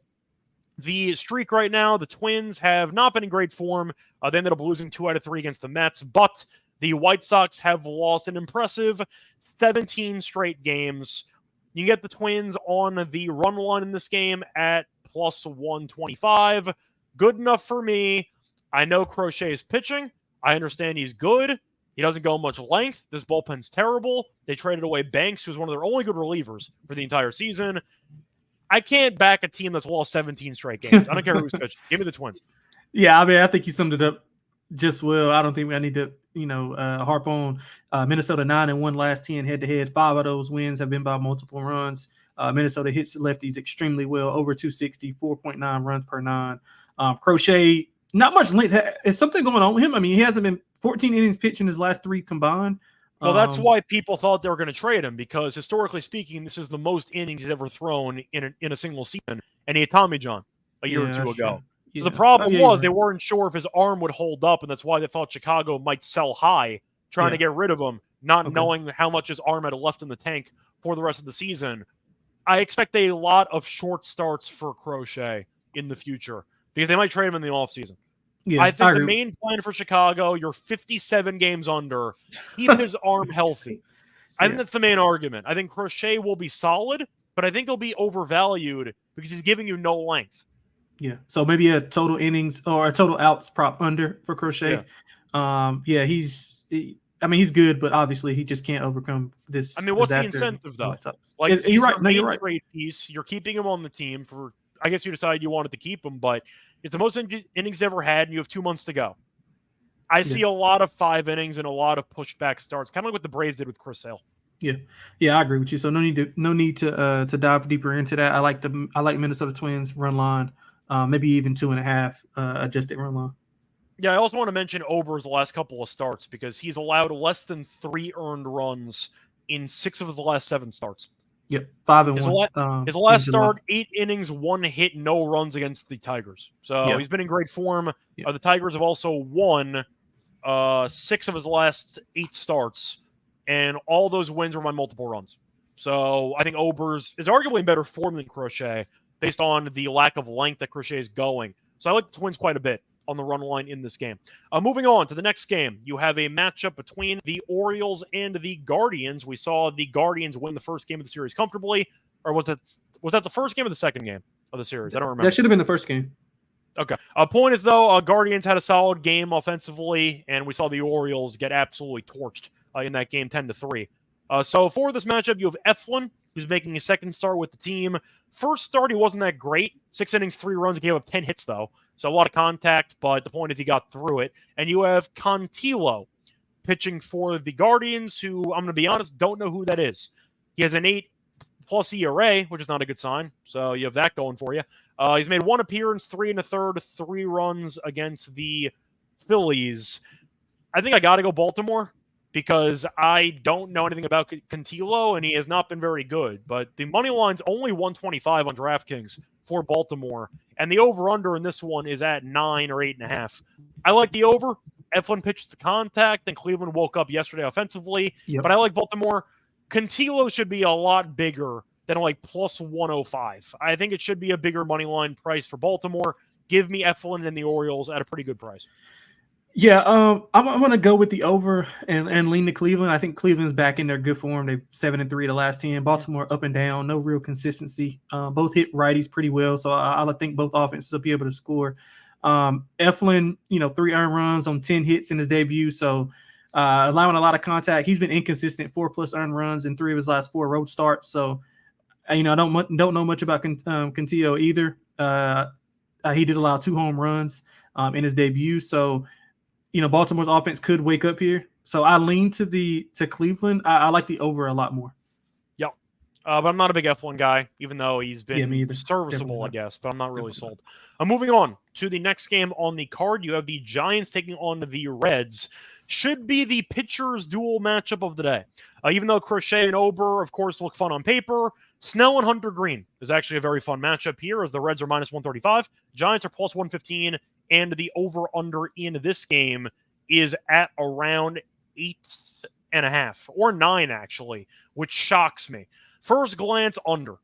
the streak right now, the Twins have not been in great form. They ended up losing 2 out of 3 against the Mets, but the White Sox have lost an impressive 17 straight games. You can get the Twins on the run line in this game at plus 125. Good enough for me. I know Crochet is pitching. I understand he's good. He doesn't go much length. This bullpen's terrible. They traded away Banks, who's one of their only good relievers for the entire season. I can't back a team that's lost 17 straight games. I don't care who's pitching. Give me the Twins. Yeah, I mean, I think you summed it up just well. I don't think I need to, harp on Minnesota 9-1 last 10 head-to-head. 5 of those wins have been by multiple runs. Minnesota hits lefties extremely well, over 260, 4.9 runs per 9. Crochet, not much length. Is something going on with him? I mean, he hasn't been 14 innings pitched in his last 3 combined. Well, that's why people thought they were going to trade him, because historically speaking, this is the most innings he's ever thrown in a single season, and he had Tommy John a year or 2 ago. Yeah. So the problem was they weren't sure if his arm would hold up, and that's why they thought Chicago might sell high, trying to get rid of him, not knowing how much his arm had left in the tank for the rest of the season. I expect a lot of short starts for Crochet in the future, because they might trade him in the offseason. Yeah, I think the main plan for Chicago, you're 57 games under, keep his arm healthy. I think that's the main argument. I think Crochet will be solid, but I think he'll be overvalued because he's giving you no length. Yeah, so maybe a total innings or a total outs prop under for Crochet. Yeah, he's good, but obviously he just can't overcome this. I mean, what's the incentive though? Like, you're right. No, you're right. Trade piece. You're keeping him on the team for. I guess you decided you wanted to keep him, but it's the most innings ever had, and you have 2 months to go. I see a lot of 5 innings and a lot of pushback starts, kind of like what the Braves did with Chris Sale. Yeah, I agree with you. So no need to dive deeper into that. I like Minnesota Twins run line, maybe even 2.5 adjusted run line. Yeah, I also want to mention Ober's last couple of starts, because he's allowed less than 3 earned runs in 6 of his last 7 starts. Yep, 5-1. His last start, 8 innings, 1 hit, no runs against the Tigers. So he's been in great form. The Tigers have also won 6 of his last 8 starts, and all those wins were by multiple runs. So I think Ober's is arguably in better form than Crochet based on the lack of length that Crochet is going. So I like the Twins quite a bit on the run line in this game. Moving on to the next game, you have a matchup between the Orioles and the Guardians. We saw the Guardians win the first game of the series comfortably, or was that the first game or the second game of the series? I don't remember. That should have been the first game. Okay. Point is, though, Guardians had a solid game offensively, and we saw the Orioles get absolutely torched in that game 10-3. So for this matchup, you have Eflin, who's making his second start with the team. First start, he wasn't that great. 6 innings, 3 runs, he gave up 10 hits, though. So a lot of contact, but the point is he got through it. And you have Contillo pitching for the Guardians, who, I'm going to be honest, don't know who that is. He has an 8+ ERA, which is not a good sign. So you have that going for you. He's made 1 appearance, 3 1/3, 3 runs against the Phillies. I think I got to go Baltimore because I don't know anything about Contillo, and he has not been very good. But the money line's only 125 on DraftKings for Baltimore, and the over-under in this one is at 9 or 8.5. I like the over. Eflin pitches to contact, and Cleveland woke up yesterday offensively. Yep. But I like Baltimore. Contillo should be a lot bigger than like plus 105. I think it should be a bigger money line price for Baltimore. Give me Eflin and the Orioles at a pretty good price. Yeah, I'm going to go with the over and lean to Cleveland. I think Cleveland's back in their good form. They're 7-3 the last 10. Baltimore up and down, no real consistency. Both hit righties pretty well, so I think both offenses will be able to score. Eflin, 3 earned runs on 10 hits in his debut, so allowing a lot of contact. He's been inconsistent, 4+ earned runs in 3 of his last 4 road starts. So, I don't know much about Contillo either. He did allow 2 home runs in his debut, so. Baltimore's offense could wake up here. So I lean to Cleveland. I like the over a lot more. Yep. But I'm not a big F1 guy, even though he's been serviceable, I guess. But I'm not really sold. Moving on to the next game on the card, you have the Giants taking on the Reds. Should be the pitchers' duel matchup of the day. Even though Crochet and Ober, of course, look fun on paper, Snell and Hunter Green is actually a very fun matchup here, as the Reds are minus 135. Giants are plus 115. And the over-under in this game is at around 8.5 or 9, actually, which shocks me. First glance, under.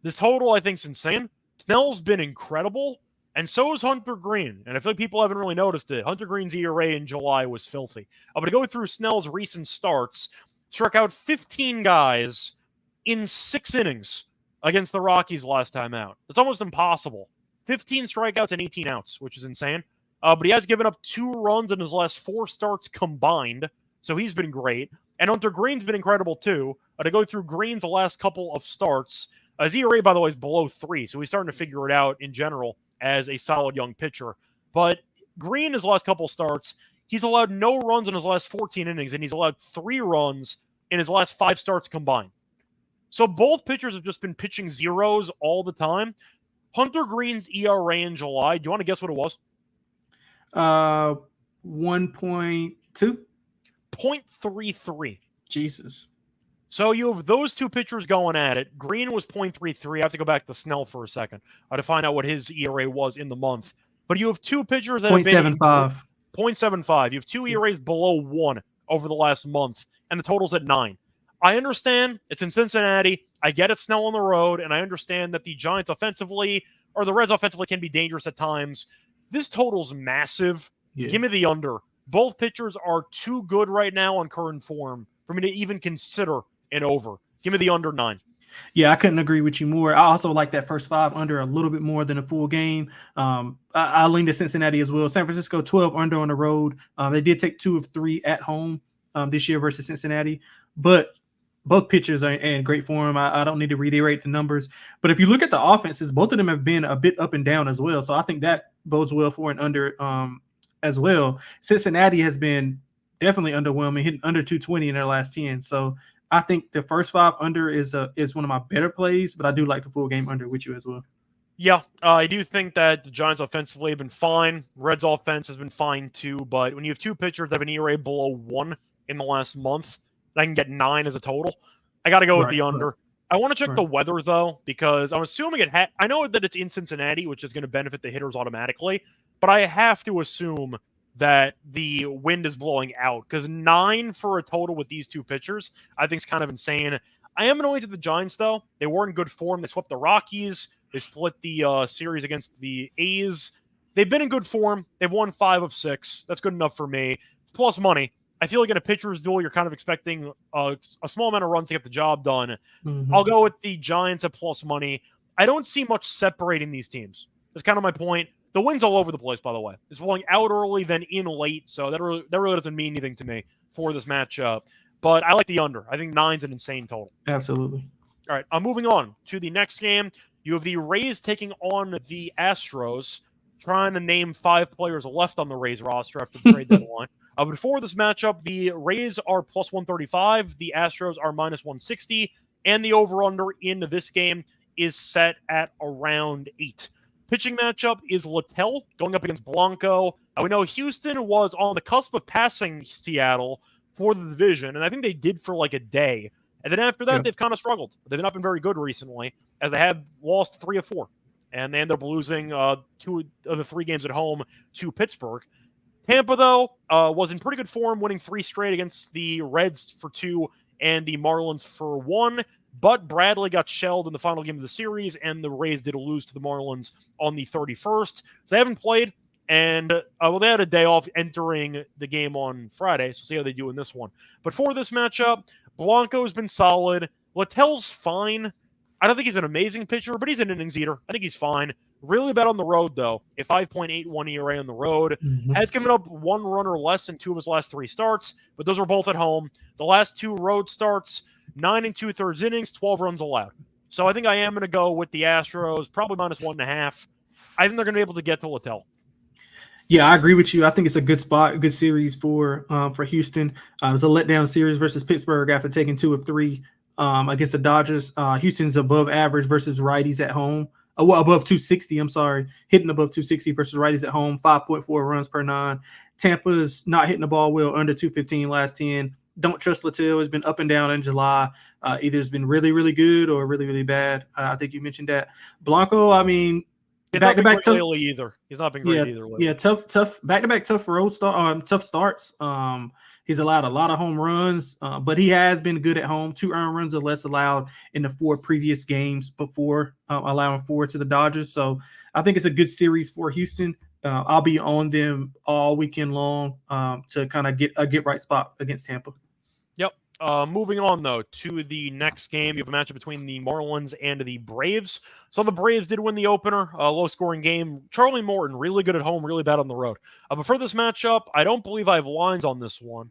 This total, I think, is insane. Snell's been incredible, and so is Hunter Green. And I feel like people haven't really noticed it. Hunter Green's ERA in July was filthy. I'm going to go through Snell's recent starts. Struck out 15 guys in 6 innings against the Rockies last time out. It's almost impossible. 15 strikeouts and 18 outs, which is insane. But he has given up 2 runs in his last 4 starts combined, so he's been great. And Hunter Green's been incredible, too. To go through Green's last couple of starts, his ERA, by the way, is below 3, so he's starting to figure it out in general as a solid young pitcher. But Green, his last couple of starts, he's allowed no runs in his last 14 innings, and he's allowed 3 runs in his last 5 starts combined. So both pitchers have just been pitching zeros all the time. Hunter Green's ERA in July, do you want to guess what it was? 1.2? 0.33. Jesus. So you have those 2 pitchers going at it. Green was 0.33. I have to go back to Snell for a second to find out what his ERA was in the month. But you have 2 pitchers that have been 0.75. 0.75. You have 2 ERAs below 1 over the last month, and the total's at 9. I understand it's in Cincinnati. I get it, Snell on the road, and I understand that the Giants offensively, or the Reds offensively, can be dangerous at times. This total's massive. Yeah. Give me the under. Both pitchers are too good right now on current form for me to even consider an over. Give me the under 9. Yeah, I couldn't agree with you more. I also like that first 5 under a little bit more than a full game. I lean to Cincinnati as well. San Francisco 12 under on the road. They did take 2 of 3 at home this year versus Cincinnati, but both pitchers are in great form. I don't need to reiterate the numbers. But if you look at the offenses, both of them have been a bit up and down as well. So I think that bodes well for an under as well. Cincinnati has been definitely underwhelming, hitting under 220 in their last 10. So I think the first 5 under is one of my better plays, but I do like the full game under with you as well. Yeah, I do think that the Giants offensively have been fine. Reds offense has been fine too. But when you have 2 pitchers that have an ERA below 1 in the last month, I can get 9 as a total. I got to go with the under. Right. I want to check the weather, though, because I'm assuming I know that it's in Cincinnati, which is going to benefit the hitters automatically, but I have to assume that the wind is blowing out, because 9 for a total with these 2 pitchers, I think is kind of insane. I am annoyed at the Giants, though. They were in good form. They swept the Rockies. They split the series against the A's. They've been in good form. They've won 5 of 6. That's good enough for me. It's plus money. I feel like in a pitcher's duel, you're kind of expecting a small amount of runs to get the job done. I'll go with the Giants at plus money. I don't see much separating these teams. That's kind of my point. The wind's all over the place, by the way. It's blowing out early, then in late, so that really doesn't mean anything to me for this matchup. But I like the under. I think 9's an insane total. Absolutely. All right, I'm moving on to the next game. You have the Rays taking on the Astros, trying to name 5 players left on the Rays roster after the trade deadline. Before this matchup, the Rays are plus 135, the Astros are minus 160, and the over-under in this game is set at around 8. Pitching matchup is Littell going up against Blanco. We know Houston was on the cusp of passing Seattle for the division, and I think they did for like a day. And then after that, they've kind of struggled. They've not been very good recently, as they have lost 3 of 4. And they end up losing 2 of the 3 games at home to Pittsburgh. Tampa, though, was in pretty good form, winning 3 straight against the Reds for 2 and the Marlins for 1. But Bradley got shelled in the final game of the series, and the Rays did lose to the Marlins on the 31st. So they haven't played, and they had a day off entering the game on Friday, so see how they do in this one. But for this matchup, Blanco's been solid. Littell's fine. I don't think he's an amazing pitcher, but he's an innings eater. I think he's fine. Really bad on the road, though. A 5.81 ERA on the road. Has given up 1 run or less in 2 of his last 3 starts, but those are both at home. The last 2 road starts, 9 2/3 innings, 12 runs allowed. So I think I am going to go with the Astros, probably minus 1.5. I think they're going to be able to get to Littell. Yeah, I agree with you. I think it's a good spot, a good series for Houston. It was a letdown series versus Pittsburgh after taking 2 of 3 against the Dodgers. Houston's above average versus righties at home. Above 260, I'm sorry. Hitting above 260 versus righties at home, 5.4 runs per 9. Tampa's not hitting the ball well, under 215 last 10. Don't trust Littell. It's been up and down in July. Either it's been really, really good or really, really bad. I think you mentioned that. Blanco, I mean, back-to-back tough either. He's not been great either. Yeah, tough back-to-back tough road start, tough starts. He's allowed a lot of home runs, but he has been good at home. 2 earned runs or less allowed in the 4 previous games before allowing 4 to the Dodgers. So I think it's a good series for Houston. I'll be on them all weekend long to kind of get a get-right spot against Tampa. Yep. Moving on, though, to the next game. You have a matchup between the Marlins and the Braves. So the Braves did win the opener, a low-scoring game. Charlie Morton, really good at home, really bad on the road. But for this matchup, I don't believe I have lines on this one.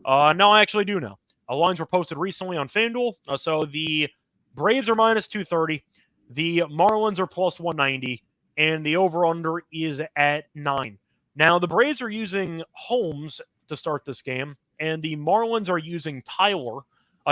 No, I actually do now. Lines were posted recently on FanDuel. So the Braves are minus 230. The Marlins are plus 190. And the over-under is at 9. Now, the Braves are using Holmes to start this game, and the Marlins are using Tyler.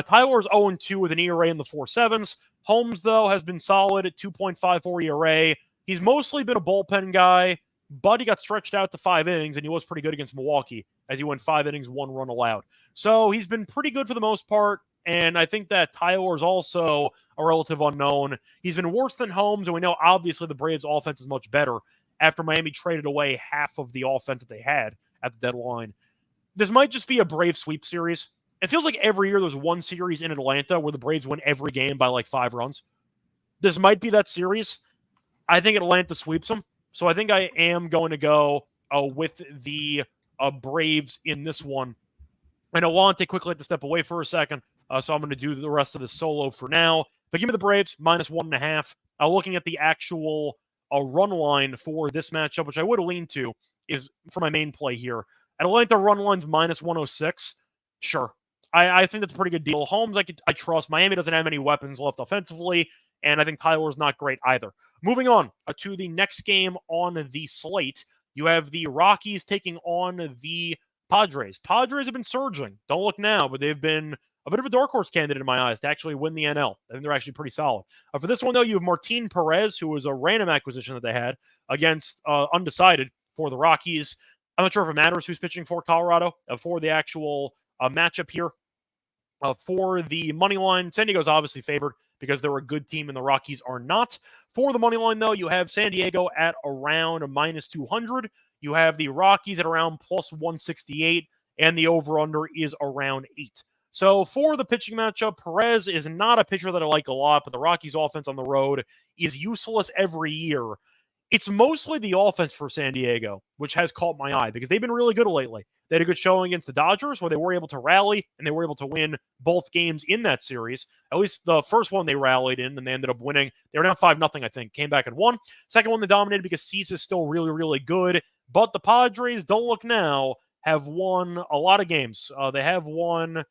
Tyler's 0-2 with an ERA in the 4.7s. Holmes, though, has been solid at 2.54 ERA. He's mostly been a bullpen guy, but he got stretched out to 5 innings, and he was pretty good against Milwaukee, as he went 5 innings, 1 run allowed. So he's been pretty good for the most part, and I think that Tyler is also a relative unknown. He's been worse than Holmes, and we know obviously the Braves' offense is much better after Miami traded away half of the offense that they had at the deadline. This might just be a Brave sweep series. It feels like every year there's one series in Atlanta where the Braves win every game by like 5 runs. This might be that series. I think Atlanta sweeps them. So I think I am going to go with the Braves in this one. I know Lonte quickly had to step away for a second, so I'm going to do the rest of this solo for now. But give me the Braves, minus 1.5. Looking at the actual run line for this matchup, which I would lean to, is for my main play here. Atlanta run line's minus 106. Sure. I think that's a pretty good deal. Holmes, I trust. Miami doesn't have any weapons left offensively, and I think Tyler's not great either. Moving on to the next game on the slate, you have the Rockies taking on the Padres. Padres have been surging. Don't look now, but they've been a bit of a dark horse candidate in my eyes to actually win the NL. I think they're actually pretty solid. For this one, though, you have Martin Perez, who was a random acquisition that they had against undecided for the Rockies. I'm not sure if it matters who's pitching for Colorado for the actual matchup here. For the money line, San Diego's obviously favored because they're a good team and the Rockies are not. For the money line, though, you have San Diego at around minus 200. You have the Rockies at around plus 168, and the over-under is around 8. So for the pitching matchup, Perez is not a pitcher that I like a lot, but the Rockies' offense on the road is useless every year. It's mostly the offense for San Diego, which has caught my eye because they've been really good lately. They had a good showing against the Dodgers where they were able to rally and they were able to win both games in that series. At least the first one they rallied in and they ended up winning. They were down 5-0, I think, came back and won. Second one they dominated because Cease is still really, really good. But the Padres, don't look now, have won a lot of games. They have won, 9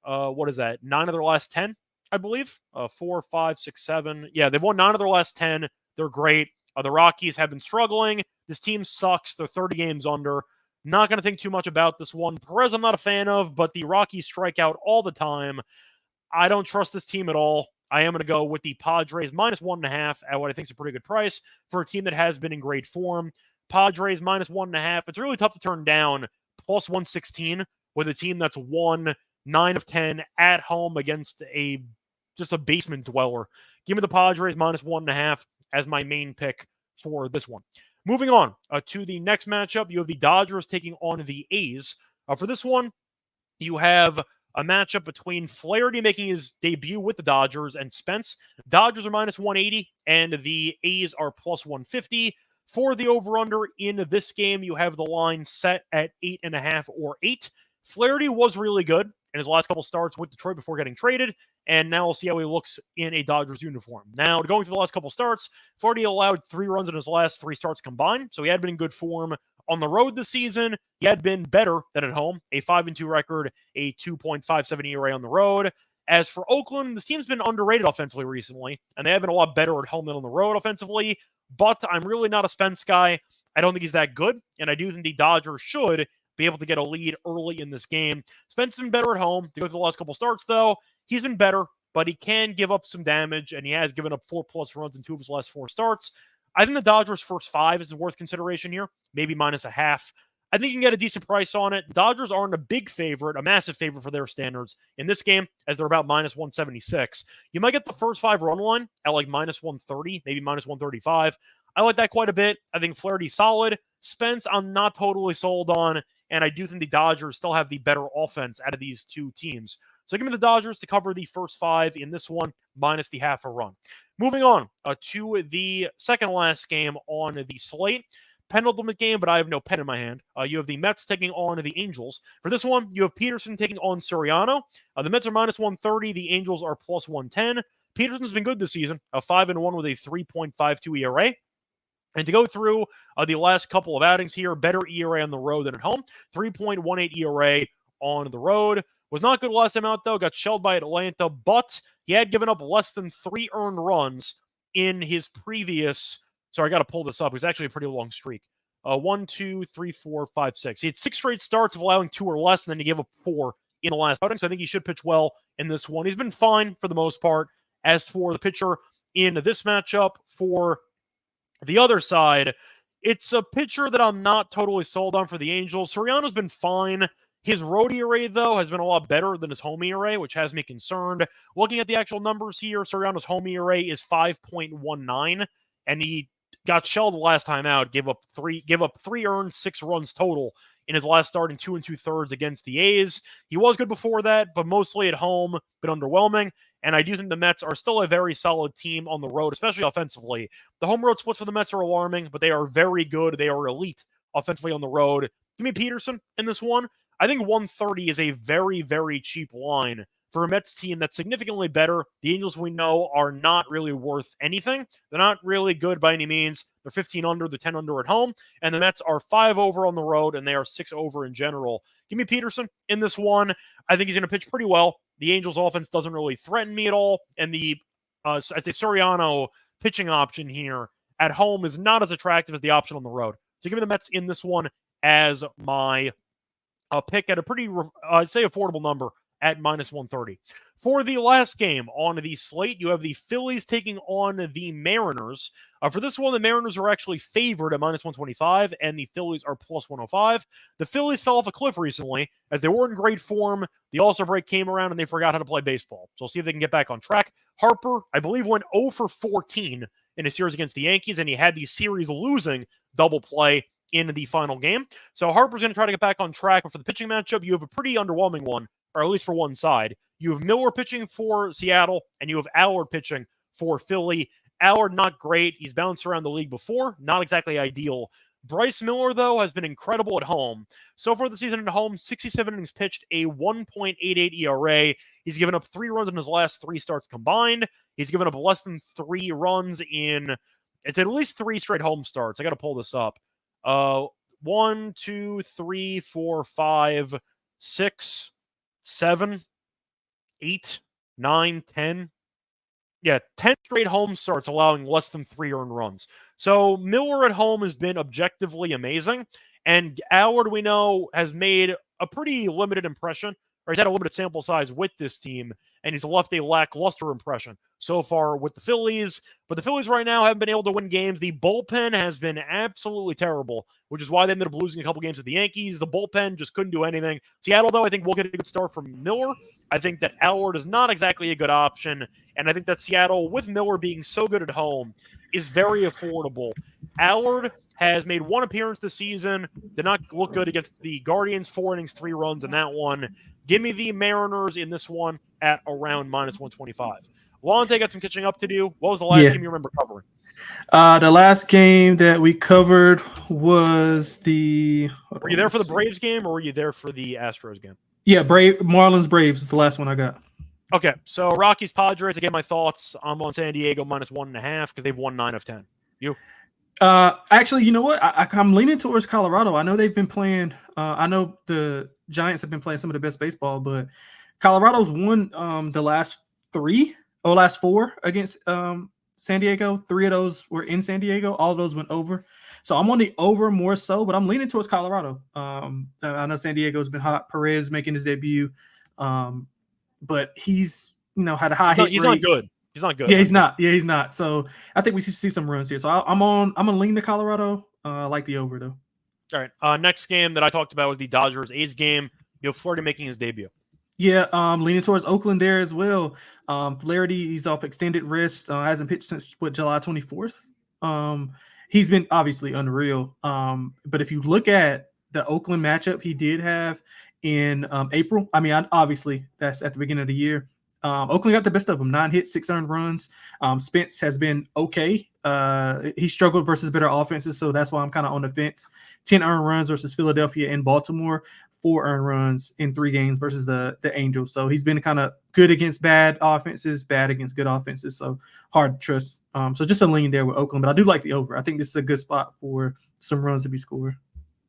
of their last 10, I believe. 4, 5, 6, 7. Yeah, they've won 9 of their last 10. They're great. The Rockies have been struggling. This team sucks. They're 30 games under. Not going to think too much about this one. Perez I'm not a fan of, but the Rockies strike out all the time. I don't trust this team at all. I am going to go with the Padres minus 1.5 at what I think is a pretty good price for a team that has been in great form. Padres minus 1.5. It's really tough to turn down plus 116 with a team that's won 9 of 10 at home against just a basement dweller. Give me the Padres minus 1.5 as my main pick for this one. Moving on to the next matchup, you have the Dodgers taking on the A's. For this one, you have a matchup between Flaherty making his debut with the Dodgers and Spence. Dodgers are minus 180, and the A's are plus 150. For the over-under in this game, you have the line set at 8.5 or 8. Flaherty was really good in his last couple starts with Detroit before getting traded, and now we'll see how he looks in a Dodgers uniform. Now, going through the last couple starts, Flaherty allowed 3 runs in his last 3 starts combined, so he had been in good form. On the road this season, he had been better than at home, a 5-2 record, a 2.57 ERA on the road. As for Oakland, this team's been underrated offensively recently, and they have been a lot better at home than on the road offensively, but I'm really not a Spence guy. I don't think he's that good, and I do think the Dodgers should be able to get a lead early in this game. Spence has been better at home. To go through the last couple starts, though, he's been better, but he can give up some damage, and he has given up 4+ runs in 2 of his last 4 starts. I think the Dodgers' first 5 is worth consideration here, maybe minus a half. I think you can get a decent price on it. Dodgers aren't a big favorite, a massive favorite for their standards in this game, as they're about minus 176. You might get the first 5 run line at like minus 130, maybe minus 135. I like that quite a bit. I think Flaherty's solid. Spence, I'm not totally sold on, and I do think the Dodgers still have the better offense out of these two teams. So give me the Dodgers to cover the first 5 in this one, minus the half a run. Moving on to the second last game on the slate. Penultimate game, but I have no pen in my hand. You have the Mets taking on the Angels. For this one, you have Peterson taking on Soriano. The Mets are minus 130. The Angels are plus 110. Peterson's been good this season, 5-1 with a 3.52 ERA. And to go through the last couple of outings here, better ERA on the road than at home. 3.18 ERA on the road. Was not good last time out, though. Got shelled by Atlanta, but he had given up less than 3 earned runs in his previous... Sorry, I got to pull this up. It was actually a pretty long streak. 1, 2, 3, 4, 5, 6. He had 6 straight starts of allowing 2 or less, and then he gave up 4 in the last outing. So I think he should pitch well in this one. He's been fine for the most part. As for the pitcher in this matchup, for the other side, it's a pitcher that I'm not totally sold on for the Angels. Soriano's been fine. His road ERA, though, has been a lot better than his home ERA, which has me concerned. Looking at the actual numbers here, Soriano's home ERA is 5.19, and he got shelled the last time out, gave up 3 earned, 6 runs total in his last start in 2 2/3 against the A's. He was good before that, but mostly at home, but underwhelming. And I do think the Mets are still a very solid team on the road, especially offensively. The home road splits for the Mets are alarming, but they are very good. They are elite offensively on the road. Give me Peterson in this one. I think 130 is a very, very cheap line for a Mets team that's significantly better. The Angels, we know, are not really worth anything. They're not really good by any means. They're 15 under, they're 10 under at home, and the Mets are 5 over on the road, and they are 6 over in general. Give me Peterson in this one. I think he's going to pitch pretty well. The Angels' offense doesn't really threaten me at all, and the I'd say Soriano pitching option here at home is not as attractive as the option on the road. So give me the Mets in this one as my pick at a pretty, I'd say, affordable number at minus 130. For the last game on the slate, you have the Phillies taking on the Mariners. For this one, the Mariners are actually favored at minus 125, and the Phillies are plus 105. The Phillies fell off a cliff recently, as they were in great form. The All-Star break came around, and they forgot how to play baseball. So we'll see if they can get back on track. Harper, I believe, went 0 for 14 in a series against the Yankees, and he had the series losing double play in the final game. So Harper's going to try to get back on track. But for the pitching matchup, you have a pretty underwhelming one, or at least for one side. You have Miller pitching for Seattle, and you have Allard pitching for Philly. Allard, not great. He's bounced around the league before. Not exactly ideal. Bryce Miller, though, has been incredible at home. So far this season at home, 67 innings pitched, a 1.88 ERA. He's given up 3 runs in his last 3 starts combined. He's given up less than 3 runs in, it's at least 3 straight home starts. I got to pull this up. 1, 2, 3, 4, 5, 6, 7, 8, 9, 10. Yeah, 10 straight home starts allowing less than 3 earned runs. So Miller at home has been objectively amazing. And Allard, we know, has made a pretty limited impression, or he's had a limited sample size with this team, and he's left a lackluster impression so far with the Phillies. But the Phillies right now haven't been able to win games. The bullpen has been absolutely terrible, which is why they ended up losing a couple games to the Yankees. The bullpen just couldn't do anything. Seattle, though, I think we'll get a good start from Miller. I think that Allard is not exactly a good option, and I think that Seattle, with Miller being so good at home, is very affordable. Allard has made 1 appearance this season, did not look good against the Guardians, 4 innings, 3 runs in that one. Give me the Mariners in this one at around -125. Lonte got some catching up to do. What was the last game you remember covering? The last game that we covered was the... Were you there for the Braves game, or were you there for the Astros game? Yeah, Marlins Braves is the last one I got. Okay, so Rockies Padres. Again, my thoughts. I'm on San Diego -1.5 because they've won 9 of 10. You? Actually, you know what? I'm leaning towards Colorado. I know they've been playing. I know the Giants have been playing some of the best baseball, but Colorado's won the last 4 against San Diego. 3 of those were in San Diego. All of those went over. So I'm on the over more so, but I'm leaning towards Colorado. I know San Diego's been hot. Perez making his debut, but he's had a high hit rate. He's not good. He's not good. Yeah, he's not. Yeah, he's not. So I think we should see some runs here. So I'm gonna lean to Colorado. I like the over though. All right. Next game that I talked about was the Dodgers-A's game. Flaherty making his debut. Yeah, leaning towards Oakland there as well. Flaherty, he's off extended rest. Hasn't pitched since July 24th. He's been obviously unreal. But if you look at the Oakland matchup he did have in April, I mean, obviously that's at the beginning of the year. Oakland got the best of them. 9 hits, 6 earned runs. Spence has been okay. He struggled versus better offenses, so that's why I'm kind of on the fence. 10 earned runs versus Philadelphia and Baltimore. 4 earned runs in 3 games versus the Angels. So he's been kind of good against bad offenses, bad against good offenses. So hard to trust. So just a lean there with Oakland, but I do like the over. I think this is a good spot for some runs to be scored.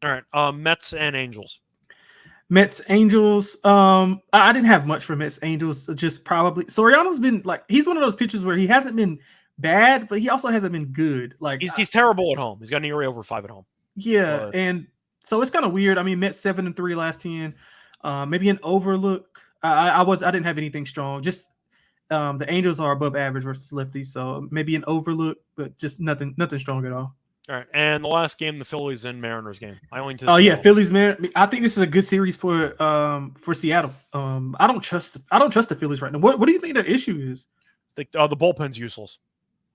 All right. Mets and Angels. Mets, Angels. I didn't have much for Mets, Angels. Just probably Soriano's been he's one of those pitchers where he hasn't been bad, but he also hasn't been good. He's terrible at home. He's got an ERA over 5 at home. Yeah, and so it's kind of weird. I mean, Mets 7-3 last 10. Maybe an overlook. I didn't have anything strong. Just the Angels are above average versus lefties, so maybe an overlook, but just nothing strong at all. All right, and the last game, the Phillies and Mariners game. Phillies, Mariners. I think this is a good series for Seattle. I don't trust the Phillies right now. What do you think their issue is? The bullpen's useless.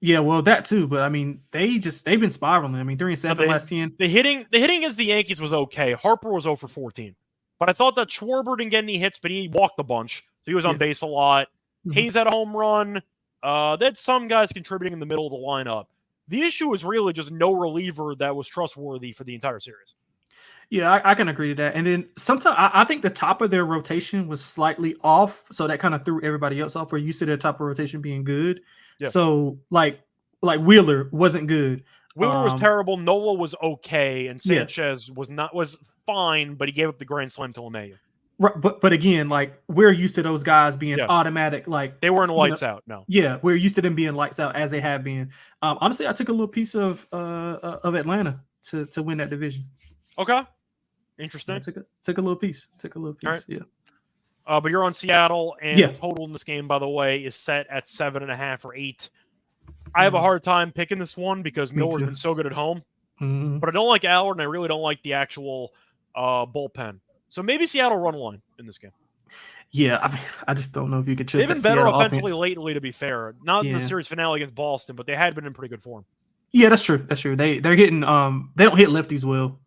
Yeah, well, that too, but I mean, they've been spiraling. I mean, 3-7 last 10. The hitting against the Yankees was okay. Harper was 0 for 14, but I thought that Schwarber didn't get any hits, but he walked a bunch, so he was on base a lot. Mm-hmm. Hayes had a home run. They had some guys contributing in the middle of the lineup. The issue was really just no reliever that was trustworthy for the entire series. Yeah, I can agree to that. And then sometimes I think the top of their rotation was slightly off, so that kind of threw everybody else off. We're used to their top of rotation being good. Yeah. So like Wheeler wasn't good. Wheeler was terrible. Nola was okay, and Sanchez was fine, but he gave up the grand slam to LeMahieu. Right, but again, we're used to those guys being automatic. They weren't lights out. No. Yeah, we're used to them being lights out as they have been. Honestly, I took a little piece of Atlanta to win that division. Okay, interesting. Yeah, took a little piece. Right. Yeah. But you're on Seattle, and the total in this game, by the way, is set at 7.5 or 8. I have a hard time picking this one because Miller's been so good at home. Mm-hmm. But I don't like Allard, and I really don't like the actual bullpen. So maybe Seattle run line in this game. Yeah, I mean, I just don't know if you could trust. They've been better offensively lately, to be fair. Not in the series finale against Boston, but they had been in pretty good form. Yeah, that's true. They're hitting. They don't hit lefties well,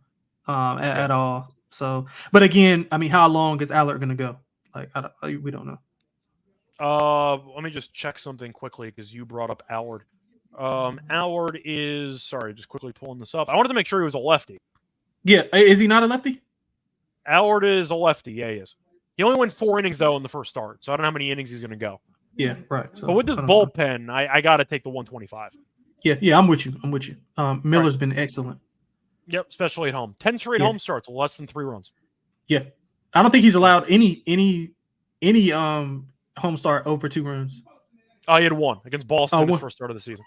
at all. So, but again, I mean, how long is Allard going to go? We don't know. Let me just check something quickly because you brought up Allard. Allard is, sorry, just quickly pulling this up. I wanted to make sure he was a lefty. Yeah, is he not a lefty? Allard is a lefty. Yeah, he is. He only went 4 innings, though, in the first start, so I don't know how many innings he's going to go. Yeah, right. So, but with this bullpen, I got to take the 125. Yeah, I'm with you. Miller's been excellent. Yep, especially at home. 10 straight home starts, less than 3 runs. Yeah. I don't think he's allowed any home start over 2 runs. He had 1 against Boston his first start of the season.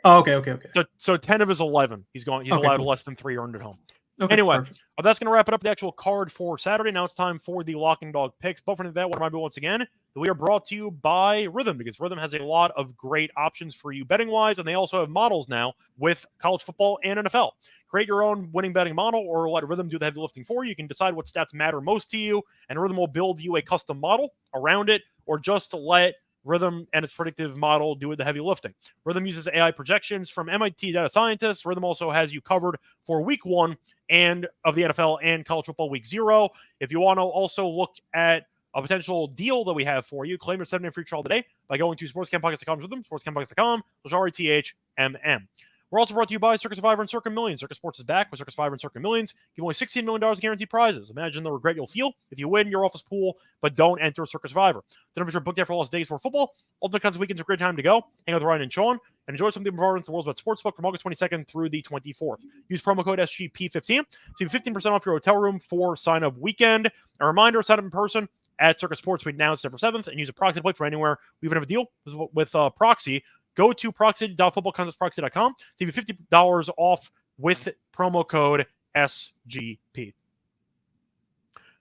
Oh, okay. So 10 of his 11, he's allowed less than 3 earned at home. Okay, anyway, that's going to wrap it up, the actual card for Saturday. Now it's time for the Lock and Dog picks. But for that, what am I once again? We are brought to you by Rhythm, because Rhythm has a lot of great options for you betting-wise, and they also have models now with college football and NFL. Create your own winning betting model or let Rhythm do the heavy lifting for you. You can decide what stats matter most to you, and Rhythm will build you a custom model around it, or just to let Rhythm and its predictive model do the heavy lifting. Rhythm uses AI projections from MIT data scientists. Rhythm also has you covered for week 1 and of the NFL and college football week 0. If you want to also look at a potential deal that we have for you, claim your 7-day free trial today by going to sportscamppockets.com with them, sportscamppockets.com, RETHMM. We're also brought to you by Circus Survivor and Circa Millions. Circus Sports is back with Circus Survivor and Circa Millions. Give away $16 million in guaranteed prizes. Imagine the regret you'll feel if you win your office pool but don't enter Circus Survivor. Don't forget booked out for Las Vegas for football. Ultimate Kinds of Weekends are a great time to go. Hang out with Ryan and Sean and enjoy some of the performance of the World's Best Sportsbook from August 22nd through the 24th. Use promo code SGP15 to 15% off your hotel room for sign-up weekend. A reminder, sign up in person at Circus Sports Week now, December 7th, and use a proxy to play for anywhere. We even have a deal with Proxy. Go to proxy.footballcontestproxy.com to get $50 off with promo code SGP.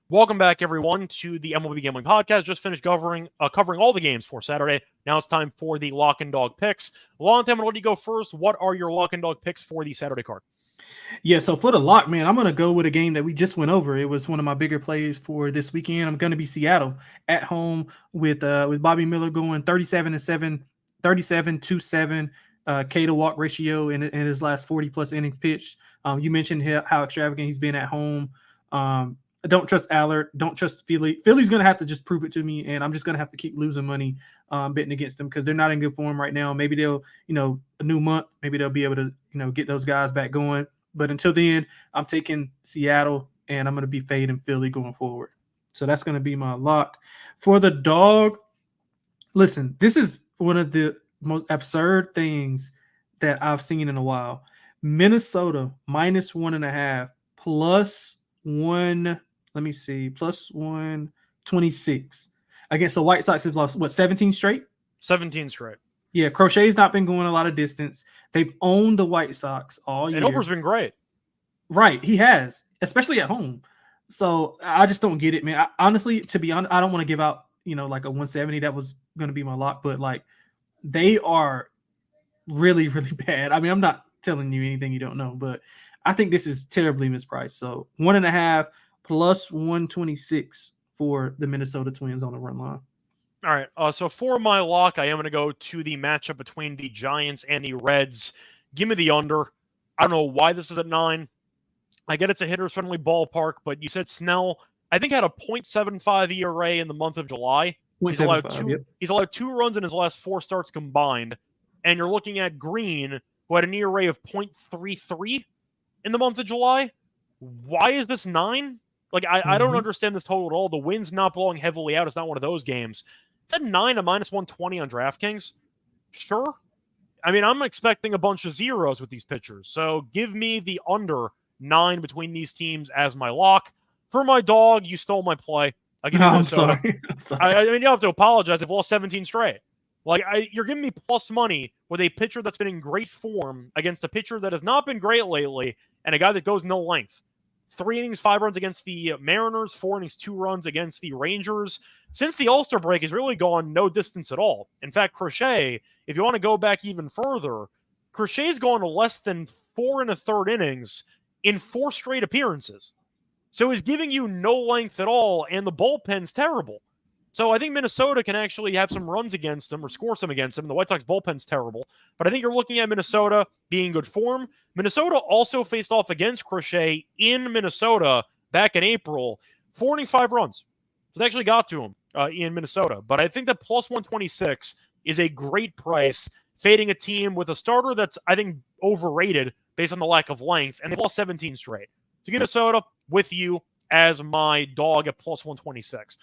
Welcome back, everyone, to the MLB Gambling Podcast. Just finished covering all the games for Saturday. Now it's time for the Lock and Dog picks. Lonte, I'm going to let you go first. What are your Lock and Dog picks for the Saturday card? Yeah, so for the lock, man, I'm going to go with a game that we just went over. It was one of my bigger plays for this weekend. I'm going to be Seattle at home with Bobby Miller going 37-7, 37-7 K to walk ratio in his last 40+ innings pitched. You mentioned how extravagant he's been at home. I don't trust Allard. Don't trust Philly. Philly's going to have to just prove it to me, and I'm just going to have to keep losing money betting against them because they're not in good form right now. Maybe they'll, a new month, maybe they'll be able to, get those guys back going. But until then, I'm taking Seattle, and I'm going to be fading Philly going forward. So that's going to be my lock. For the dog, listen, this is one of the most absurd things that I've seen in a while. Minnesota -1.5 +1. Let me see, +126 against the White Sox. Have lost 17 straight? 17 straight. Yeah, Crochet's not been going a lot of distance. They've owned the White Sox all year. And Oprah's been great. Right, he has, especially at home. So I just don't get it, man. Honestly, to be honest, I don't want to give out, like a 170. That was going to be my lock, but like they are really, really bad. I mean, I'm not telling you anything you don't know, but I think this is terribly mispriced. So 1.5 +126 for the Minnesota Twins on the run line. All right. So for my lock, I am going to go to the matchup between the Giants and the Reds. Give me the under. I don't know why this is at 9. I get it's a hitters-friendly ballpark, but you said Snell, I think, had a .75 ERA in the month of July. He's allowed 2 runs in his last 4 starts combined. And you're looking at Green, who had an ERA of .33 in the month of July. Why is this 9? Like, I don't understand this total at all. The wind's not blowing heavily out. It's not one of those games. It's at 9 to -120 on DraftKings. Sure. I mean, I'm expecting a bunch of zeros with these pitchers. So give me the under 9 between these teams as my lock. For my dog, you stole my play. I'm sorry. I mean, you don't have to apologize. They've lost 17 straight. Like, you're giving me plus money with a pitcher that's been in great form against a pitcher that has not been great lately and a guy that goes no length. 3 innings, 5 runs against the Mariners, 4 innings, 2 runs against the Rangers. Since the All-Star break, he's really gone no distance at all. In fact, Crochet, if you want to go back even further, Crochet's gone to less than 4 1/3 innings in 4 straight appearances. So he's giving you no length at all, and the bullpen's terrible. So I think Minnesota can actually have some runs against him or score some against him. The White Sox bullpen's terrible. But I think you're looking at Minnesota being in good form. Minnesota also faced off against Crochet in Minnesota back in April. 4 innings, 5 runs. So they actually got to him in Minnesota. But I think that plus 126 is a great price. fading a team with a starter that's, I think, overrated based on the lack of length, and they've lost 17 straight. So Minnesota with you as my dog at plus 126.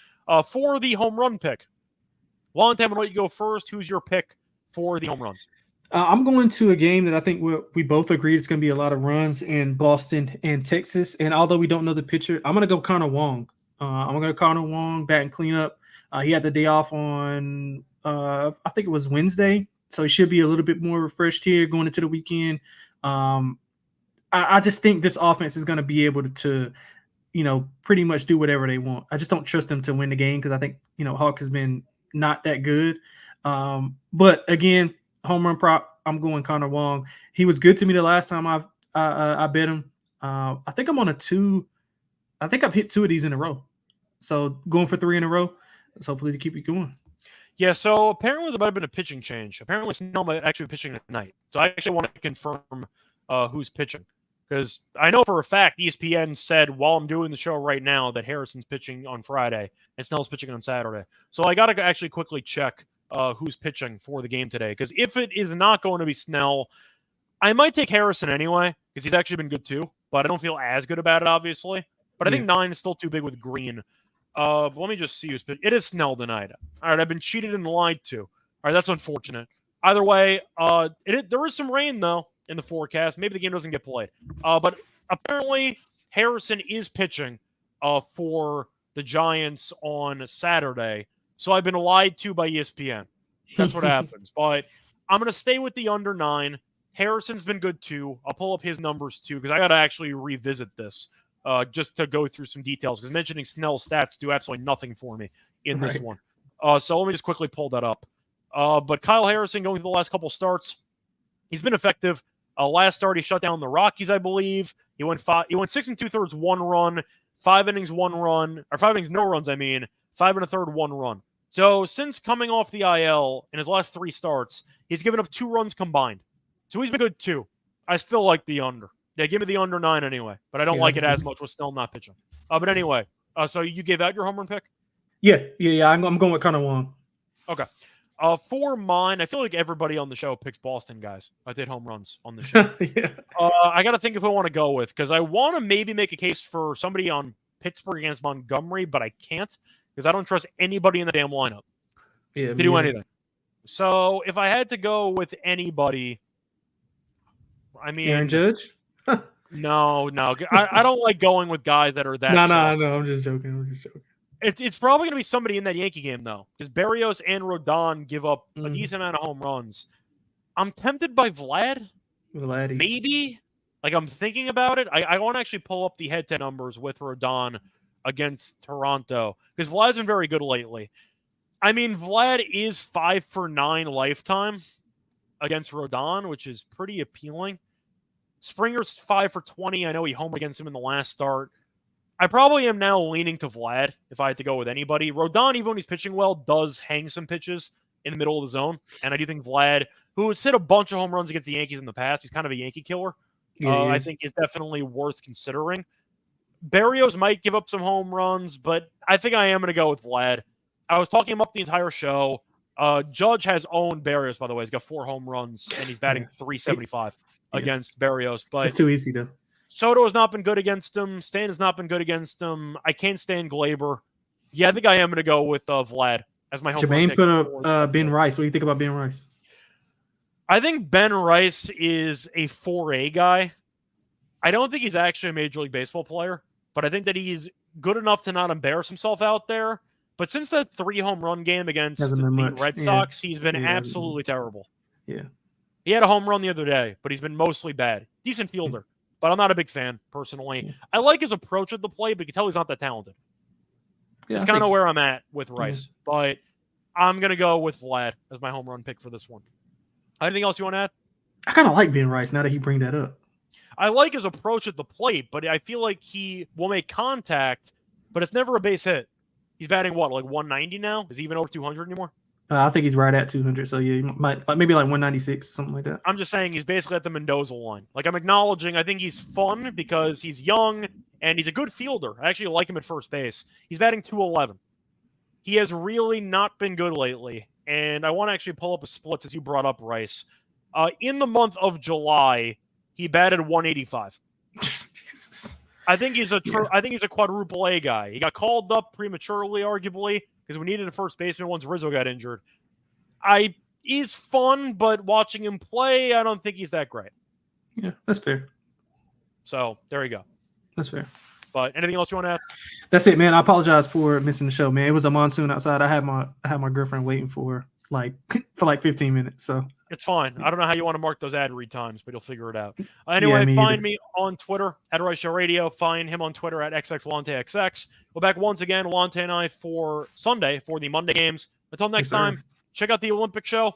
For the home run pick, Lonte, I'm going to let you go first. Who's your pick for the home runs? I'm going to a game that I think we both agree it's going to be a lot of runs in Boston and Texas. And although we don't know the pitcher, I'm going to go Connor Wong. I'm going to go Connor Wong, bat and cleanup. He had the day off on, I think it was Wednesday. So he should be a little bit more refreshed here going into the weekend. I just think this offense is going to be able to, pretty much do whatever they want. I just don't trust them to win the game because I think, Hawk has been not that good. But again, home run prop, I'm going Connor Wong. He was good to me the last time I bet him. I think I'm on a 2. I think I've hit 2 of these in a row. So going for 3 in a row. Let's hopefully to keep it going. Yeah, so apparently there might have been a pitching change. Apparently Snell might actually be pitching tonight. So I actually want to confirm who's pitching. Because I know for a fact ESPN said while I'm doing the show right now that Harrison's pitching on Friday and Snell's pitching on Saturday. So I got to actually quickly check who's pitching for the game today. Because if it is not going to be Snell, I might take Harrison anyway because he's actually been good too. But I don't feel as good about it, obviously. But I think 9 is still too big with Green. Let me just see who's pitching. It is Snell tonight. All right, I've been cheated and lied to. All right, that's unfortunate. Either way, there is some rain, though, in the forecast. Maybe the game doesn't get played. But apparently, Harrison is pitching for the Giants on Saturday. So I've been lied to by ESPN. That's what happens. But I'm going to stay with the under 9. Harrison's been good, too. I'll pull up his numbers, too, because I got to actually revisit this just to go through some details. Because mentioning Snell's stats do absolutely nothing for me in this one. So let me just quickly pull that up. But Kyle Harrison, going through the last couple starts, he's been effective. Last start, he shut down the Rockies, I believe. He went 6 2/3, 1 run, 5 innings, 1 run, or 5 innings, no runs, 5 1/3, 1 run. So since coming off the IL in his last 3 starts, he's given up 2 runs combined. So he's been good too. I still like the under. Yeah, give me the under 9 anyway, but I don't like it as much with Snell not pitching. But anyway, so you gave out your home run pick? Yeah. I'm going with Connor Wong. Okay. For mine, I feel like everybody on the show picks Boston guys. I did home runs on the show. Yeah. I got to think if I want to go with, because I want to maybe make a case for somebody on Pittsburgh against Montgomery, but I can't because I don't trust anybody in the damn lineup to do anything. So if I had to go with anybody, Aaron Judge? No. I don't like going with guys that are that. No, I'm just joking. It's probably going to be somebody in that Yankee game, though, because Berrios and Rodon give up a decent amount of home runs. I'm tempted by Vladdy. Maybe. Like, I'm thinking about it. I want to actually pull up the head-to-head numbers with Rodon against Toronto, because Vlad's been very good lately. Vlad is 5 for 9 lifetime against Rodon, which is pretty appealing. Springer's 5 for 20. I know he homered against him in the last start. I probably am now leaning to Vlad if I had to go with anybody. Rodon, even when he's pitching well, does hang some pitches in the middle of the zone. And I do think Vlad, who has hit a bunch of home runs against the Yankees in the past, he's kind of a Yankee killer, I think is definitely worth considering. Berrios might give up some home runs, but I think I am going to go with Vlad. I was talking him up the entire show. Judge has owned Berrios, by the way. He's got 4 home runs, and he's batting .375 against Berrios. But it's too easy, though. Soto has not been good against him. Stan has not been good against him. I can't stand Glaber. Yeah, I think I am going to go with Vlad as my home run pick. Jermaine put up Ben Rice. What do you think about Ben Rice? I think Ben Rice is a 4A guy. I don't think he's actually a Major League Baseball player, but I think that he's good enough to not embarrass himself out there. But since that 3 home run game against the Red Sox, he's been absolutely terrible. Yeah. He had a home run the other day, but he's been mostly bad. Decent fielder. But I'm not a big fan, personally. Yeah. I like his approach at the plate, but you can tell he's not that talented. Yeah, it's kind of where I'm at with Rice. But I'm going to go with Vlad as my home run pick for this one. Anything else you want to add? I kind of like Ben Rice now that he bring that up. I like his approach at the plate, but I feel like he will make contact, but it's never a base hit. He's batting, what, like 190 now? Is he even over 200 anymore? I think he's right at 200, so yeah, he might maybe like 196, something like that. I'm just saying he's basically at the Mendoza line. Like, I'm acknowledging I think he's fun because he's young and he's a good fielder. I actually like him at first base. He's batting 211. He has really not been good lately, and I want to actually pull up a split since you brought up Rice. In the month of July, he batted 185. Jesus. I think he's a quadruple A guy. He got called up prematurely, arguably, because we needed a first baseman once Rizzo got injured. He's fun, but watching him play, I don't think he's that great. Yeah, that's fair. So there you go. That's fair. But anything else you want to add? That's it, man. I apologize for missing the show, man. It was a monsoon outside. I had my girlfriend waiting for 15 minutes. So it's fine. I don't know how you want to mark those ad read times, but you'll figure it out. Anyway, find me on Twitter at Reichel Radio. Find him on Twitter at XXLonteXX. We're back once again, Lonte and I, for Sunday for the Monday games. Until next time, check out the Olympic show.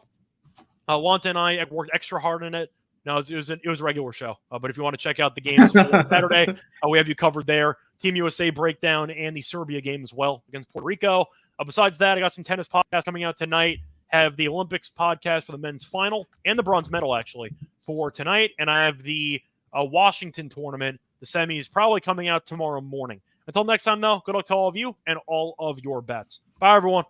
Lonte and I worked extra hard on it. No, it was a regular show. But if you want to check out the games for Saturday, we have you covered there. Team USA breakdown and the Serbia game as well against Puerto Rico. Besides that, I got some tennis podcasts coming out tonight. Have the Olympics podcast for the men's final and the bronze medal, actually, for tonight. And I have the Washington tournament, the semis, probably coming out tomorrow morning. Until next time, though, good luck to all of you and all of your bets. Bye, everyone.